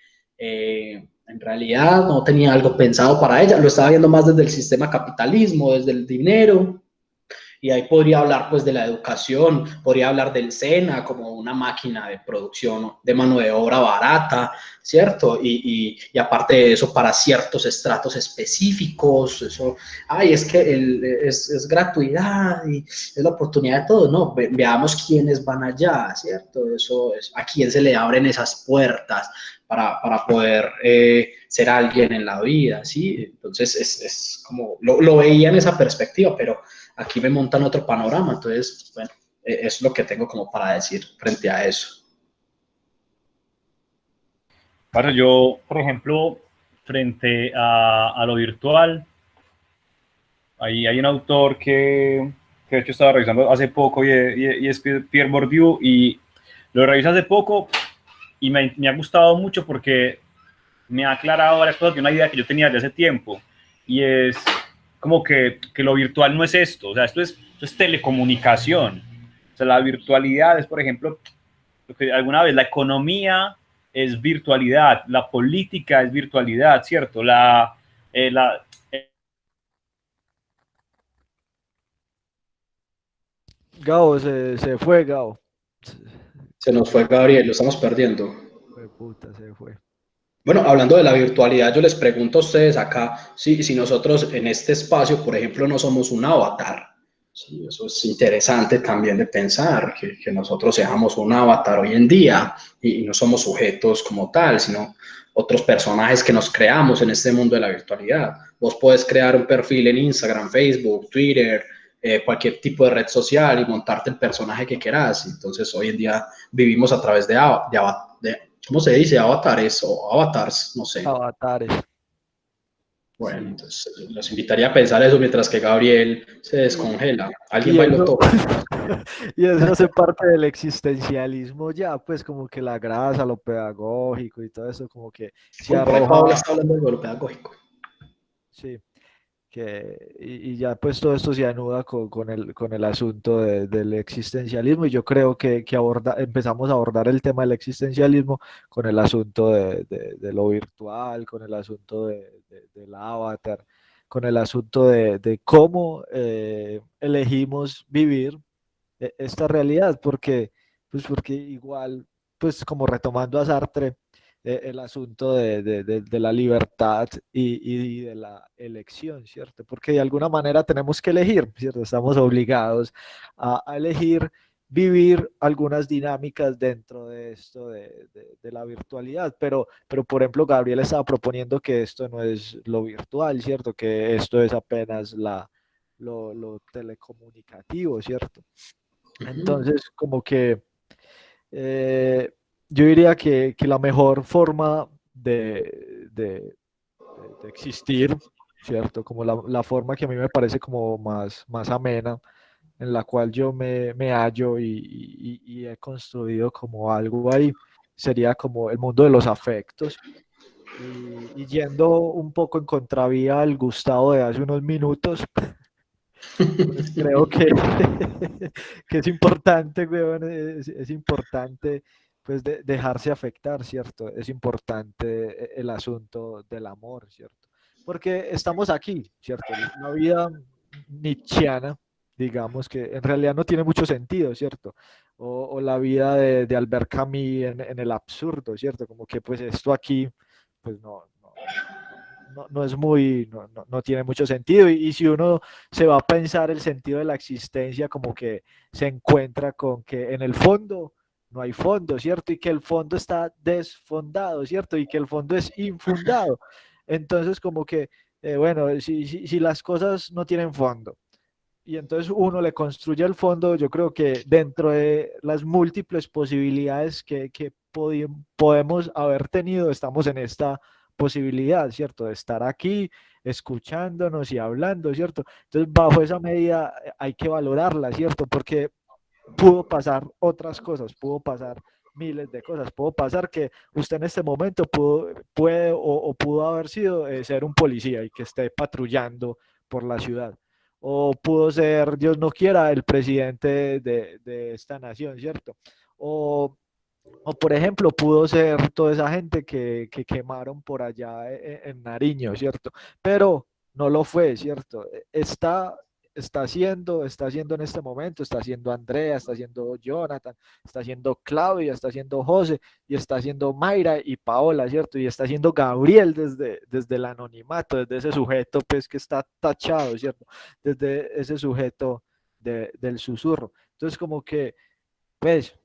en realidad no tenía algo pensado para ella, lo estaba viendo más desde el sistema capitalismo, desde el dinero, y ahí podría hablar pues de la educación, podría hablar del SENA como una máquina de producción de mano de obra barata, ¿cierto? Y aparte de eso, para ciertos estratos específicos, eso, ay, es que es gratuidad y es la oportunidad de todo, ¿no? Veamos quiénes van allá, ¿cierto? Eso es, a quién se le abren esas puertas para poder ser alguien en la vida, ¿sí? Entonces es como, lo veía en esa perspectiva, pero aquí me montan otro panorama, entonces, bueno, es lo que tengo como para decir frente a eso. Bueno, yo, por ejemplo, frente a lo virtual, hay un autor que de hecho estaba revisando hace poco y es Pierre Bourdieu, y lo revisé hace poco y me ha gustado mucho porque me ha aclarado varias cosas de una idea que yo tenía desde hace tiempo, y es como que lo virtual no es esto, o sea, esto es telecomunicación. O sea, la virtualidad es, por ejemplo, lo que alguna vez la economía es virtualidad, la política es virtualidad, ¿cierto? La Gabo, se fue, Gabo. Se nos fue Gabriel, lo estamos perdiendo. Fue puta, se fue. Bueno, hablando de la virtualidad, yo les pregunto a ustedes acá si nosotros en este espacio, por ejemplo, no somos un avatar. Sí, eso es interesante también de pensar, que nosotros seamos un avatar hoy en día y no somos sujetos como tal, sino otros personajes que nos creamos en este mundo de la virtualidad. Vos podés crear un perfil en Instagram, Facebook, Twitter, cualquier tipo de red social y montarte el personaje que quieras. Entonces, hoy en día vivimos a través de ¿cómo se dice? Avatares o avatars, no sé. Avatares. Bueno, Sí. entonces los invitaría a pensar eso mientras que Gabriel se Y, descongela. Alguien y va y lo eso, toca. y eso hace parte del existencialismo ya, pues como que la grasa, lo pedagógico y todo eso como que se Por ahí Paola arroja, está hablando de lo pedagógico. sí, y ya pues todo esto se anuda con el asunto del existencialismo y yo creo que empezamos a abordar el tema del existencialismo con el asunto de lo virtual, con el asunto del avatar, con el asunto de cómo elegimos vivir esta realidad, porque igual, pues como retomando a Sartre, el asunto de la libertad y de la elección, ¿cierto? Porque de alguna manera tenemos que elegir, ¿cierto? Estamos obligados a elegir vivir algunas dinámicas dentro de esto de la virtualidad, pero por ejemplo, Gabriel estaba proponiendo que esto no es lo virtual, ¿cierto? Que esto es apenas lo telecomunicativo, ¿cierto? Uh -huh. Entonces, como que eh, yo diría que la mejor forma de existir, ¿cierto? Como la forma que a mí me parece como más amena, en la cual yo me hallo y he construido como algo ahí, sería como el mundo de los afectos. Y yendo un poco en contravía al Gustavo de hace unos minutos, pues creo que, que es importante, weón, es importante pues dejarse afectar, ¿cierto? Es importante el asunto del amor, ¿cierto? Porque estamos aquí, ¿cierto? La vida nietzscheana digamos que en realidad no tiene mucho sentido, ¿cierto? O la vida de Albert Camus en el absurdo, ¿cierto? Como que pues esto aquí, pues no es muy, no tiene mucho sentido. Y si uno se va a pensar el sentido de la existencia, como que se encuentra con que en el fondo no hay fondo, ¿cierto? Y que el fondo está desfondado, ¿cierto? Y que el fondo es infundado. Entonces, como que, bueno, si las cosas no tienen fondo, y entonces uno le construye el fondo, yo creo que dentro de las múltiples posibilidades que podemos haber tenido, estamos en esta posibilidad, ¿cierto? De estar aquí escuchándonos y hablando, ¿cierto? Entonces, bajo esa medida hay que valorarla, ¿cierto? Porque pudo pasar otras cosas, pudo pasar miles de cosas, pudo pasar que usted en este momento puede o pudo haber sido ser un policía y que esté patrullando por la ciudad, o pudo ser, Dios no quiera, el presidente de esta nación, ¿cierto? O, o, por ejemplo, pudo ser toda esa gente que quemaron por allá en Nariño, ¿cierto? Pero no lo fue, ¿cierto? Está haciendo en este momento, está haciendo Andrea, está haciendo Jonathan, está haciendo Claudia, está haciendo José, y está haciendo Mayra y Paola, ¿cierto? Y está haciendo Gabriel desde el anonimato, desde ese sujeto, pues, que está tachado, ¿cierto? Desde ese sujeto del susurro. Entonces, como que, pues,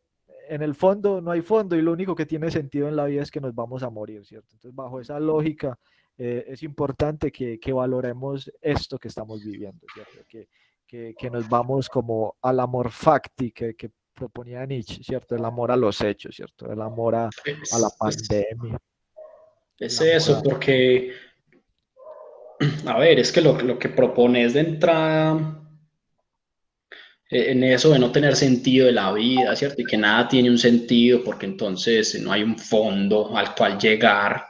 en el fondo no hay fondo y lo único que tiene sentido en la vida es que nos vamos a morir, ¿cierto? Entonces, bajo esa lógica, es importante que valoremos esto que estamos viviendo, ¿cierto? Que nos vamos como al amor facti que proponía Nietzsche, ¿cierto? El amor a los hechos, ¿cierto? El amor a la pandemia, el Es amor eso, a... porque, a ver, es que lo que propones de entrada en eso de no tener sentido de la vida, ¿cierto? Y que nada tiene un sentido porque entonces no hay un fondo al cual llegar.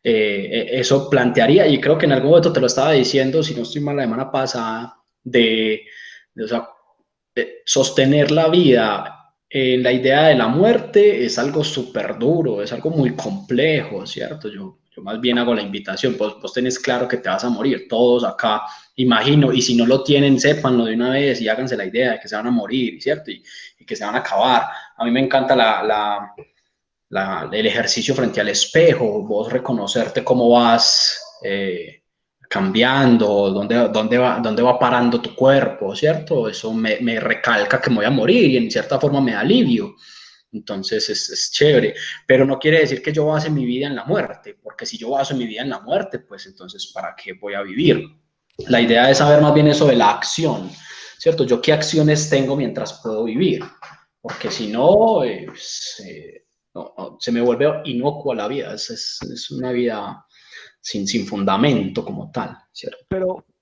Eso plantearía, y creo que en algún momento te lo estaba diciendo, si no estoy mal, la semana pasada, o sea, sostener la vida en la idea de la muerte es algo súper duro, es algo muy complejo, ¿cierto? Yo más bien hago la invitación, vos tenés claro que te vas a morir, todos acá, imagino, y si no lo tienen, sépanlo de una vez y háganse la idea de que se van a morir, ¿cierto? Y que se van a acabar. A mí me encanta el ejercicio frente al espejo, vos reconocerte cómo vas cambiando, dónde va parando tu cuerpo, ¿cierto? Eso me recalca que me voy a morir y en cierta forma me da alivio. Entonces es chévere, pero no quiere decir que yo base mi vida en la muerte, porque si yo baso mi vida en la muerte, pues entonces ¿para qué voy a vivir? La idea es saber más bien eso de la acción, ¿cierto? Yo qué acciones tengo mientras puedo vivir, porque si no, se me vuelve inocua la vida, es una vida sin fundamento como tal, ¿cierto?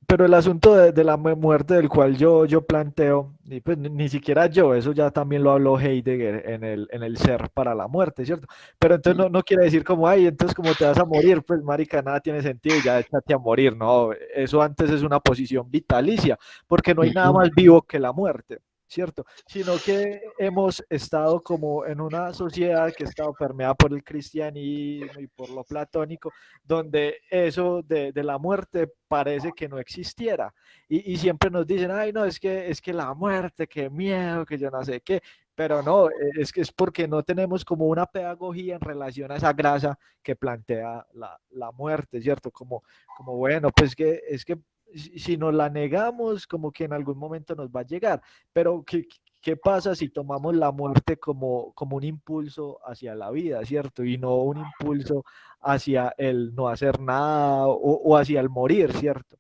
Pero el asunto de la muerte del cual yo planteo, y pues ni siquiera yo, eso ya también lo habló Heidegger en el ser para la muerte, ¿cierto? Pero entonces no quiere decir como, ay, entonces como te vas a morir, pues marica, nada tiene sentido y ya échate a morir, no, eso antes es una posición vitalicia, porque no hay nada más vivo que la muerte. ¿Cierto? Sino que hemos estado como en una sociedad que ha estado permeada por el cristianismo y por lo platónico, donde eso de la muerte parece que no existiera. Y siempre nos dicen, ay, no, es que la muerte, qué miedo, que yo no sé qué. Pero no, es que es porque no tenemos como una pedagogía en relación a esa grasa que plantea la muerte, ¿cierto? Como bueno, pues que es que si nos la negamos, como que en algún momento nos va a llegar. Pero ¿qué pasa si tomamos la muerte como un impulso hacia la vida, ¿cierto? Y no un impulso hacia el no hacer nada o hacia el morir, ¿cierto?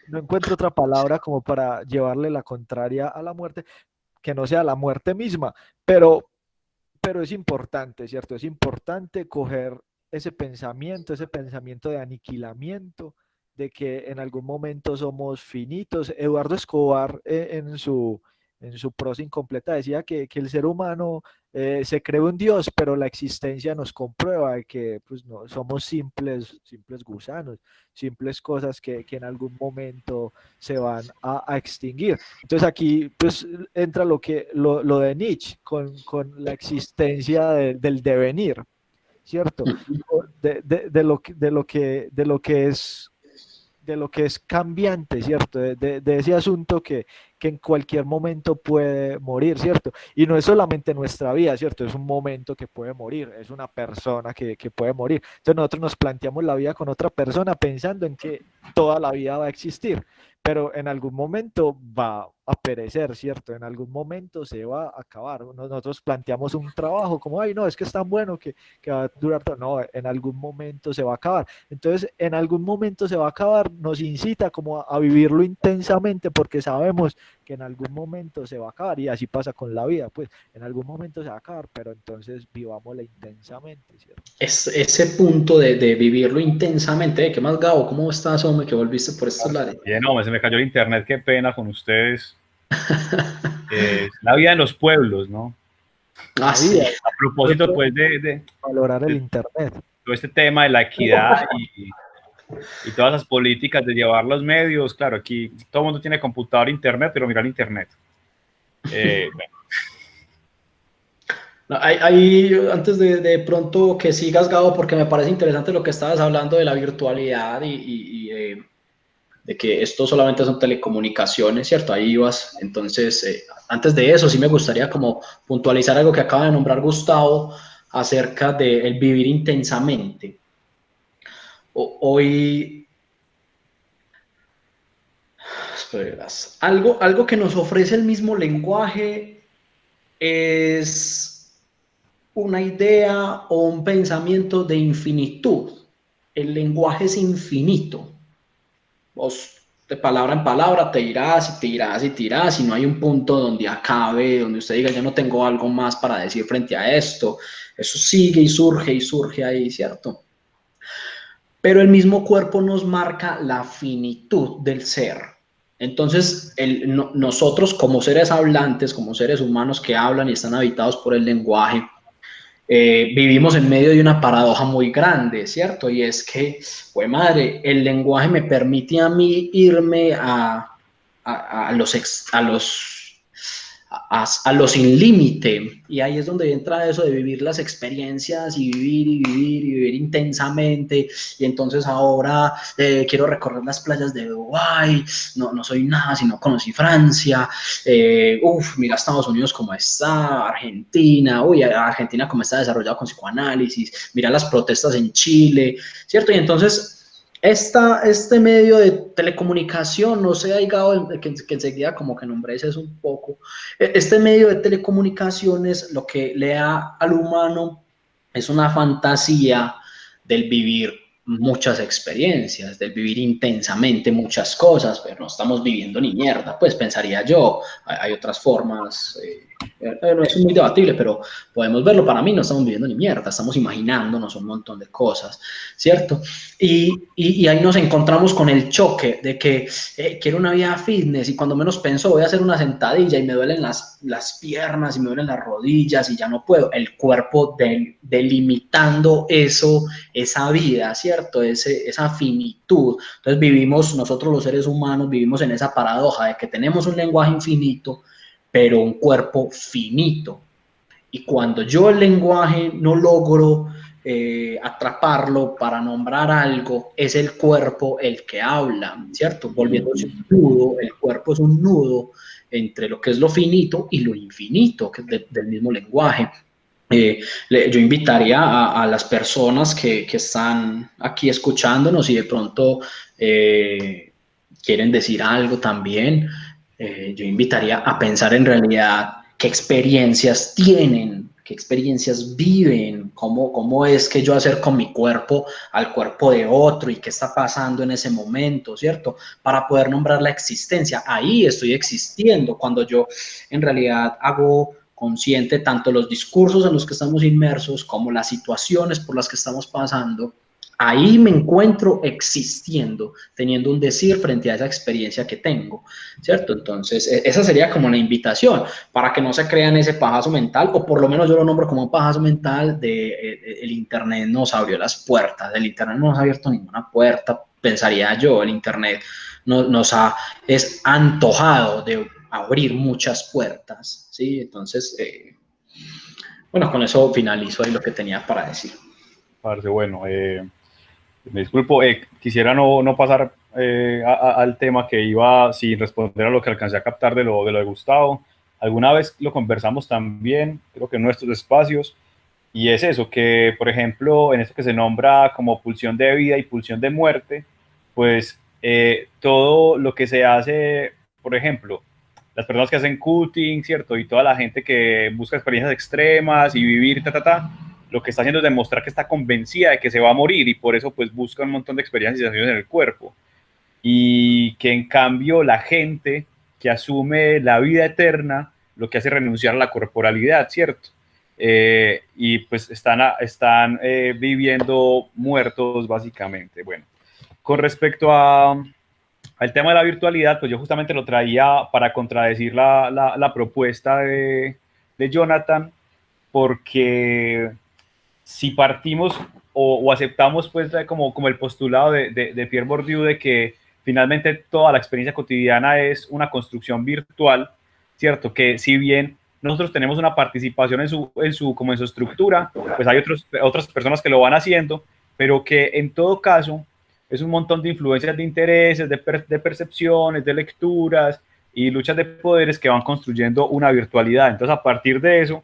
No encuentro otra palabra como para llevarle la contraria a la muerte, que no sea la muerte misma, pero, pero es importante, ¿cierto? Es importante coger ese pensamiento de aniquilamiento, de que en algún momento somos finitos. Eduardo Escobar en su prosa incompleta decía que el ser humano se cree un Dios, pero la existencia nos comprueba de que pues, no, somos simples gusanos, simples cosas que en algún momento se van a extinguir. Entonces aquí pues entra lo de Nietzsche con la existencia del devenir, ¿cierto? De lo que es de lo que es cambiante, ¿cierto? De ese asunto que en cualquier momento puede morir, ¿cierto? Y no es solamente nuestra vida, ¿cierto? Es un momento que puede morir, es una persona que puede morir. Entonces nosotros nos planteamos la vida con otra persona pensando en que toda la vida va a existir, pero en algún momento va a perecer, ¿cierto? En algún momento se va a acabar. Nosotros planteamos un trabajo como, ay, no, es que es tan bueno que va a durar todo. No, en algún momento se va a acabar. Entonces, en algún momento se va a acabar, nos incita como a vivirlo intensamente porque sabemos que en algún momento se va a acabar y así pasa con la vida, pues en algún momento se va a acabar, pero entonces vivámosla intensamente, ¿cierto? Es, ese punto de vivirlo intensamente. ¿Qué más, Gabo? ¿Cómo estás, hombre, que volviste por estos lares? Bien, hombre, se me cayó el internet, qué pena con ustedes. La vida en los pueblos, ¿no? Ah, La vida, sí. A propósito, pues, valorar el de internet. todo este tema de la equidad y todas las políticas de llevar los medios. Claro, aquí todo el mundo tiene computador, internet, pero mira el internet. Bueno. No, antes de pronto que sigas, Gabo, porque me parece interesante lo que estabas hablando de la virtualidad y de que esto solamente son telecomunicaciones, ¿cierto? Ahí ibas. Entonces, antes de eso, sí me gustaría como puntualizar algo que acaba de nombrar Gustavo acerca del vivir intensamente. Hoy, esperas, algo que nos ofrece el mismo lenguaje es una idea o un pensamiento de infinitud. El lenguaje es infinito. Vos de palabra en palabra te irás y te irás y te irás y no hay un punto donde acabe, donde usted diga, yo no tengo algo más para decir frente a esto. Eso sigue y surge ahí, ¿cierto? Pero el mismo cuerpo nos marca la finitud del ser. Entonces, nosotros como seres hablantes, como seres humanos que hablan y están habitados por el lenguaje, vivimos en medio de una paradoja muy grande, ¿cierto? Y es que, pues madre, el lenguaje me permite a mí irme a lo sin límite. Y ahí es donde entra eso de vivir las experiencias y vivir y vivir y vivir intensamente. Y entonces ahora quiero recorrer las playas de Dubái. No soy nada si no conocí Francia. Mira Estados Unidos cómo está, Argentina. Uy, Argentina cómo está desarrollado con psicoanálisis. Mira las protestas en Chile, ¿cierto? Y entonces este medio de telecomunicación, no sé, que enseguida como que nombré eso un poco, este medio de telecomunicaciones lo que le da al humano es una fantasía del vivir muchas experiencias, del vivir intensamente muchas cosas, pero no estamos viviendo ni mierda, pues pensaría yo, hay otras formas, no es muy debatible, pero podemos verlo. Para mí no estamos viviendo ni mierda, estamos imaginándonos un montón de cosas, ¿cierto? Y ahí nos encontramos con el choque de que quiero una vida fitness y cuando menos pienso voy a hacer una sentadilla y me duelen las piernas y me duelen las rodillas y ya no puedo. El cuerpo delimitando eso, esa vida, ¿cierto? Esa finitud. Entonces vivimos, nosotros los seres humanos vivimos en esa paradoja de que tenemos un lenguaje infinito, pero un cuerpo finito. Y cuando yo el lenguaje no logro atraparlo para nombrar algo, es el cuerpo el que habla, ¿cierto? Volviéndose un nudo, el cuerpo es un nudo entre lo que es lo finito y lo infinito, que es del mismo lenguaje. Yo invitaría a las personas que están aquí escuchándonos y de pronto quieren decir algo también, yo invitaría a pensar en realidad qué experiencias tienen, qué experiencias viven, cómo es que yo acerco mi cuerpo al cuerpo de otro y qué está pasando en ese momento, ¿cierto? Para poder nombrar la existencia. Ahí estoy existiendo cuando yo en realidad hago consciente tanto los discursos en los que estamos inmersos como las situaciones por las que estamos pasando. Ahí me encuentro existiendo, teniendo un decir frente a esa experiencia que tengo, ¿cierto? Entonces, esa sería como la invitación, para que no se crean ese pajazo mental, o por lo menos yo lo nombro como un pajazo mental de el Internet nos abrió las puertas, el Internet no nos ha abierto ninguna puerta, pensaría yo, el Internet es antojado de abrir muchas puertas, ¿sí? Entonces, bueno, con eso finalizo ahí lo que tenía para decir. Parce, bueno, me disculpo, quisiera no pasar al tema que iba, sin responder a lo que alcancé a captar de lo de Gustavo. Alguna vez lo conversamos también, creo que en nuestros espacios, y es eso, que por ejemplo, en esto que se nombra como pulsión de vida y pulsión de muerte, pues todo lo que se hace, por ejemplo, las personas que hacen cutting, ¿cierto? Y toda la gente que busca experiencias extremas y vivir, lo que está haciendo es demostrar que está convencida de que se va a morir y por eso pues busca un montón de experiencias y sensaciones en el cuerpo. Y que en cambio la gente que asume la vida eterna lo que hace es renunciar a la corporalidad, ¿cierto? Y pues están viviendo muertos básicamente. Bueno, con respecto al tema de la virtualidad, pues yo justamente lo traía para contradecir la propuesta de Jonathan, porque si partimos o aceptamos pues como el postulado de Pierre Bourdieu de que finalmente toda la experiencia cotidiana es una construcción virtual, ¿cierto? Que si bien nosotros tenemos una participación como en su estructura, pues hay otras personas que lo van haciendo, pero que en todo caso es un montón de influencias de intereses, de percepciones, de lecturas y luchas de poderes que van construyendo una virtualidad. Entonces, a partir de eso,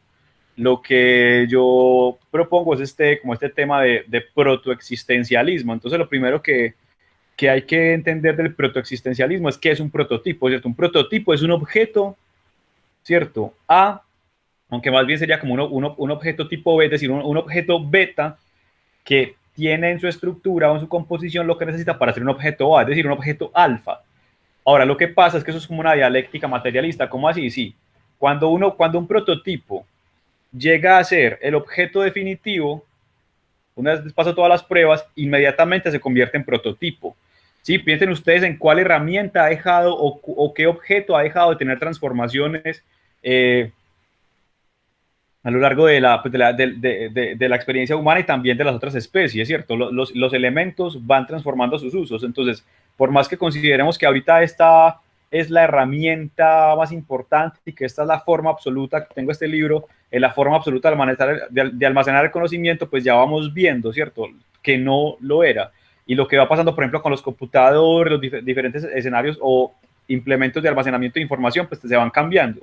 lo que yo propongo es como este tema de protoexistencialismo. Entonces, lo primero que hay que entender del protoexistencialismo es que es un prototipo, ¿cierto? Un prototipo es un objeto, ¿cierto? A, aunque más bien sería como un objeto tipo B, es decir, un objeto beta que tiene en su estructura o en su composición lo que necesita para ser un objeto A, es decir, un objeto alfa. Ahora, lo que pasa es que eso es como una dialéctica materialista. ¿Cómo así? Sí. Cuando un prototipo llega a ser el objeto definitivo, una vez pasó todas las pruebas, inmediatamente se convierte en prototipo. ¿Sí? Piensen ustedes en cuál herramienta ha dejado o qué objeto ha dejado de tener transformaciones a lo largo de la experiencia humana y también de las otras especies, ¿cierto? Los elementos van transformando sus usos. Entonces, por más que consideremos que ahorita esta es la herramienta más importante y que esta es la forma absoluta, que tengo este libro, en la forma absoluta de almacenar el conocimiento, pues ya vamos viendo, ¿cierto? Que no lo era. Y lo que va pasando, por ejemplo, con los computadores, los diferentes escenarios o implementos de almacenamiento de información, pues se van cambiando.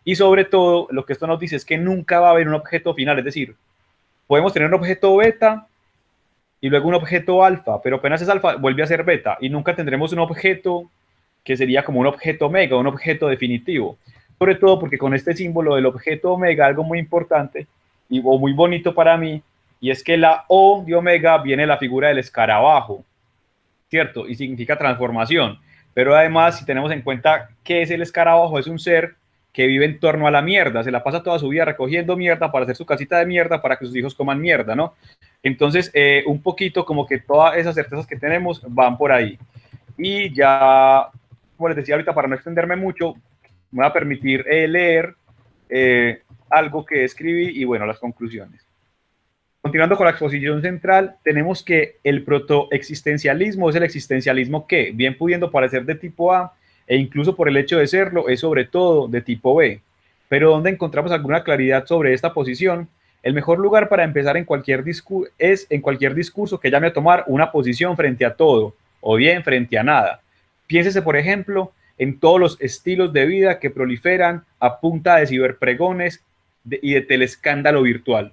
Y sobre todo, lo que esto nos dice es que nunca va a haber un objeto final, es decir, podemos tener un objeto beta y luego un objeto alfa, pero apenas es alfa, vuelve a ser beta y nunca tendremos un objeto que sería como un objeto omega, un objeto definitivo. Sobre todo porque con este símbolo del objeto omega, algo muy importante o muy bonito para mí, y es que la O de omega viene la figura del escarabajo, ¿cierto? Y significa transformación. Pero además, si tenemos en cuenta qué es el escarabajo, es un ser que vive en torno a la mierda, se la pasa toda su vida recogiendo mierda para hacer su casita de mierda para que sus hijos coman mierda, ¿no? Entonces, un poquito como que todas esas certezas que tenemos van por ahí. Y ya, como les decía ahorita, para no extenderme mucho, me voy a permitir leer algo que escribí y bueno, las conclusiones. Continuando con la exposición central, tenemos que el protoexistencialismo es el existencialismo que, bien pudiendo parecer de tipo A, e incluso por el hecho de serlo, es sobre todo de tipo B. Pero ¿dónde encontramos alguna claridad sobre esta posición? El mejor lugar para empezar es en cualquier discurso que llame a tomar una posición frente a todo, o bien frente a nada. Piénsese, por ejemplo, en todos los estilos de vida que proliferan a punta de ciberpregones y de telescándalo virtual.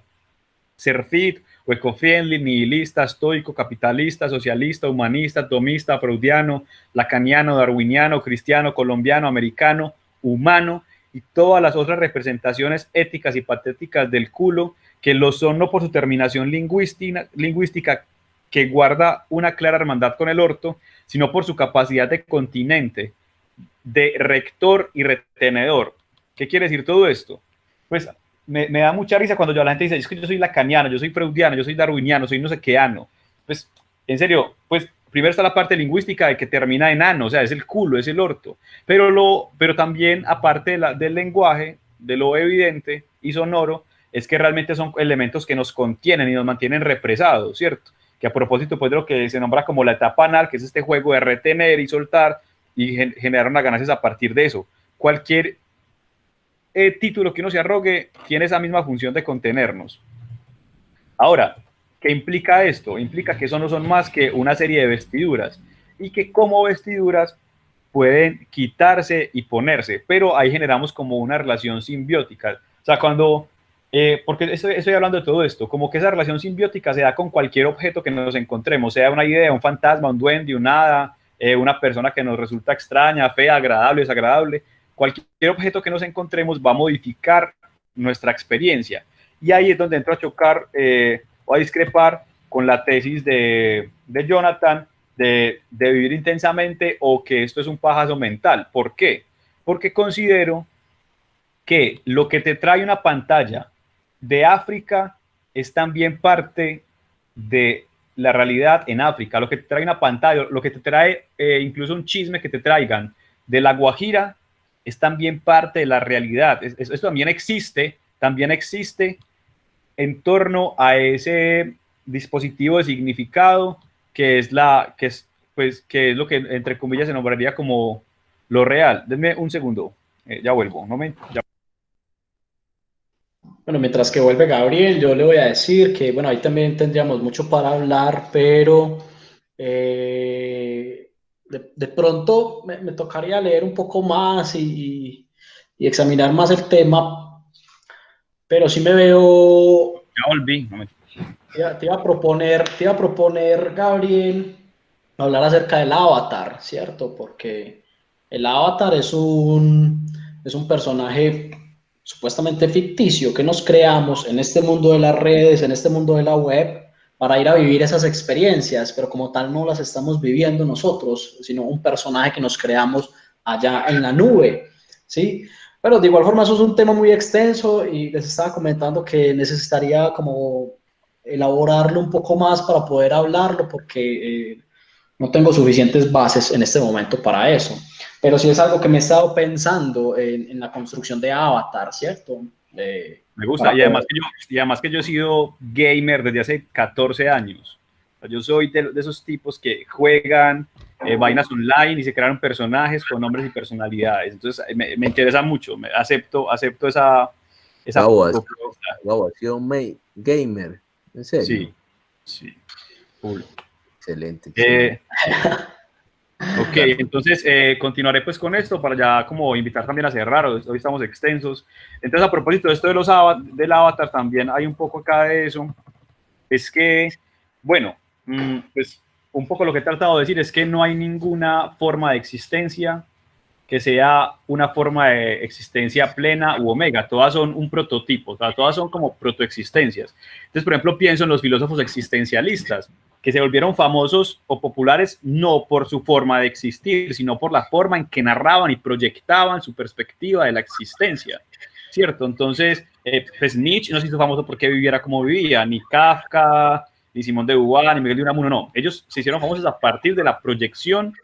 Ser fit o eco-friendly, nihilista, estoico, capitalista, socialista, humanista, atomista, freudiano, lacaniano, darwiniano, cristiano, colombiano, americano, humano y todas las otras representaciones éticas y patéticas del culo que lo son no por su terminación lingüística que guarda una clara hermandad con el orto, sino por su capacidad de continente, de rector y retenedor. ¿Qué quiere decir todo esto? Pues me da mucha risa cuando la gente dice, es que yo soy lacaniano, yo soy freudiano, yo soy darwiniano, soy no sé qué ano. Pues, en serio, pues primero está la parte lingüística de que termina en ano, o sea, es el culo, es el orto. Pero también, aparte del lenguaje, de lo evidente y sonoro, es que realmente son elementos que nos contienen y nos mantienen represados, ¿cierto? Que a propósito, pues, de lo que se nombra como la etapa anal, que es este juego de retener y soltar y generar unas ganancias a partir de eso. Cualquier título que uno se arrogue tiene esa misma función de contenernos. Ahora, ¿qué implica esto? Implica que eso no son más que una serie de vestiduras. y que como vestiduras pueden quitarse y ponerse, pero ahí generamos como una relación simbiótica. O sea, porque estoy hablando de todo esto, como que esa relación simbiótica se da con cualquier objeto que nos encontremos, sea una idea, un fantasma, un duende, un hada, una persona que nos resulta extraña, fea, agradable, desagradable. Cualquier objeto que nos encontremos va a modificar nuestra experiencia. Y ahí es donde entro a chocar o a discrepar con la tesis de Jonathan de vivir intensamente o que esto es un pajazo mental. ¿Por qué? Porque considero que lo que te trae una pantalla de África es también parte de la realidad en África. Lo que te trae una pantalla, lo que te trae incluso un chisme que te traigan de La Guajira es también parte de la realidad. Esto también existe en torno a ese dispositivo de significado que es lo que entre comillas se nombraría como lo real. Denme un segundo, ya vuelvo. Bueno, mientras que vuelve Gabriel, yo le voy a decir que, bueno, ahí también tendríamos mucho para hablar, pero de pronto me tocaría leer un poco más y examinar más el tema, pero sí me veo, Ya volví. te iba a proponer, Gabriel, hablar acerca del avatar, ¿cierto? Porque el avatar es un personaje supuestamente ficticio que nos creamos en este mundo de las redes, en este mundo de la web, para ir a vivir esas experiencias, pero como tal no las estamos viviendo nosotros, sino un personaje que nos creamos allá en la nube, ¿sí? Pero de igual forma eso es un tema muy extenso y les estaba comentando que necesitaría como elaborarlo un poco más para poder hablarlo porque no tengo suficientes bases en este momento para eso. Pero sí es algo que me he estado pensando en la construcción de Avatar, ¿cierto? Me gusta. Para poder... Y además que yo he sido gamer desde hace 14 años. O sea, yo soy de esos tipos que juegan vainas online y se crearon personajes con nombres y personalidades. Entonces me interesa mucho. Acepto esa Gabo, propuesta. Gabo, ha sido gamer. ¿En serio? Sí, sí. Cool. Excelente, excelente. Ok, entonces continuaré pues con esto para ya como invitar también a cerrar, hoy estamos extensos. Entonces a propósito de esto de del avatar, también hay un poco acá de eso, es que, bueno, pues un poco lo que he tratado de decir es que no hay ninguna forma de existencia que sea una forma de existencia plena u omega, todas son un prototipo, o sea, todas son como protoexistencias. Entonces, por ejemplo, pienso en los filósofos existencialistas, que se volvieron famosos o populares no por su forma de existir, sino por la forma en que narraban y proyectaban su perspectiva de la existencia, ¿cierto? Entonces, pues Nietzsche no se hizo famoso porque viviera como vivía, ni Kafka, ni Simón de Beauvoir, ni Miguel de Unamuno, no. Ellos se hicieron famosos a partir de la proyección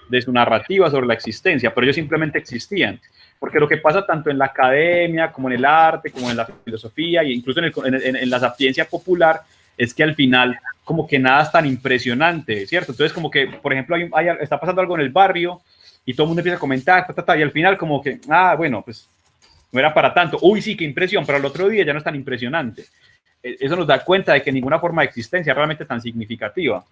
de su narrativa sobre la existencia, pero ellos simplemente existían. Porque lo que pasa tanto en la academia, como en el arte, como en la filosofía, e incluso en la sapiencia popular, es que al final como que nada es tan impresionante, ¿cierto? Entonces como que, por ejemplo, está pasando algo en el barrio y todo el mundo empieza a comentar, y al final como que, bueno, pues no era para tanto. Uy, sí, qué impresión, pero al otro día ya no es tan impresionante. Eso nos da cuenta de que ninguna forma de existencia es realmente tan significativa.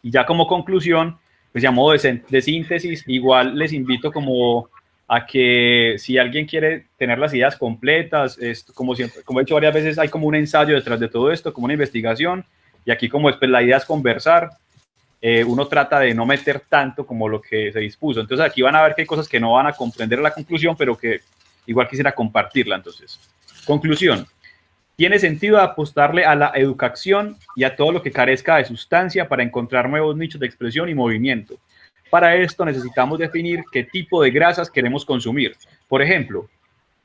Y ya como conclusión, pues ya modo de síntesis, igual les invito como a que si alguien quiere tener las ideas completas, como siempre, como he dicho varias veces, hay como un ensayo detrás de todo esto, como una investigación, y aquí como después la idea es conversar, uno trata de no meter tanto como lo que se dispuso. Entonces aquí van a ver que hay cosas que no van a comprender la conclusión, pero que igual quisiera compartirla. Entonces, conclusión. Tiene sentido apostarle a la educación y a todo lo que carezca de sustancia para encontrar nuevos nichos de expresión y movimiento. Para esto necesitamos definir qué tipo de grasas queremos consumir. Por ejemplo,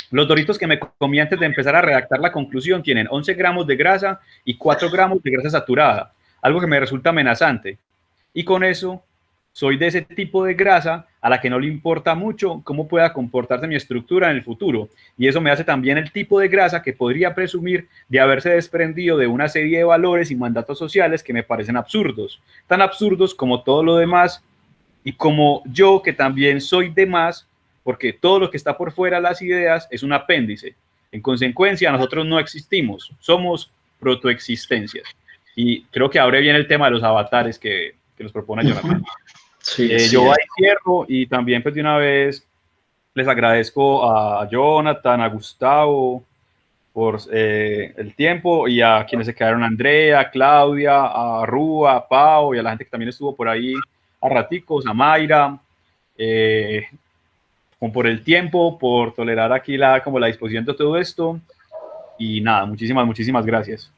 los Doritos que me comí antes de empezar a redactar la conclusión tienen 11 gramos de grasa y 4 gramos de grasa saturada, algo que me resulta amenazante. Y con eso soy de ese tipo de grasa a la que no le importa mucho cómo pueda comportarse mi estructura en el futuro. Y eso me hace también el tipo de grasa que podría presumir de haberse desprendido de una serie de valores y mandatos sociales que me parecen absurdos. Tan absurdos como todo lo demás y como yo que también soy de más, porque todo lo que está por fuera de las ideas es un apéndice. En consecuencia, nosotros no existimos, somos protoexistencias. Y creo que abre bien el tema de los avatares que nos propone Jonathan. Sí, sí, yo ahí cierro y también pues de una vez les agradezco a Jonathan, a Gustavo por el tiempo y a quienes se quedaron, a Andrea, Claudia, a Rúa, a Pau y a la gente que también estuvo por ahí a raticos, a Mayra, por el tiempo, por tolerar aquí como la disposición de todo esto y nada, muchísimas gracias.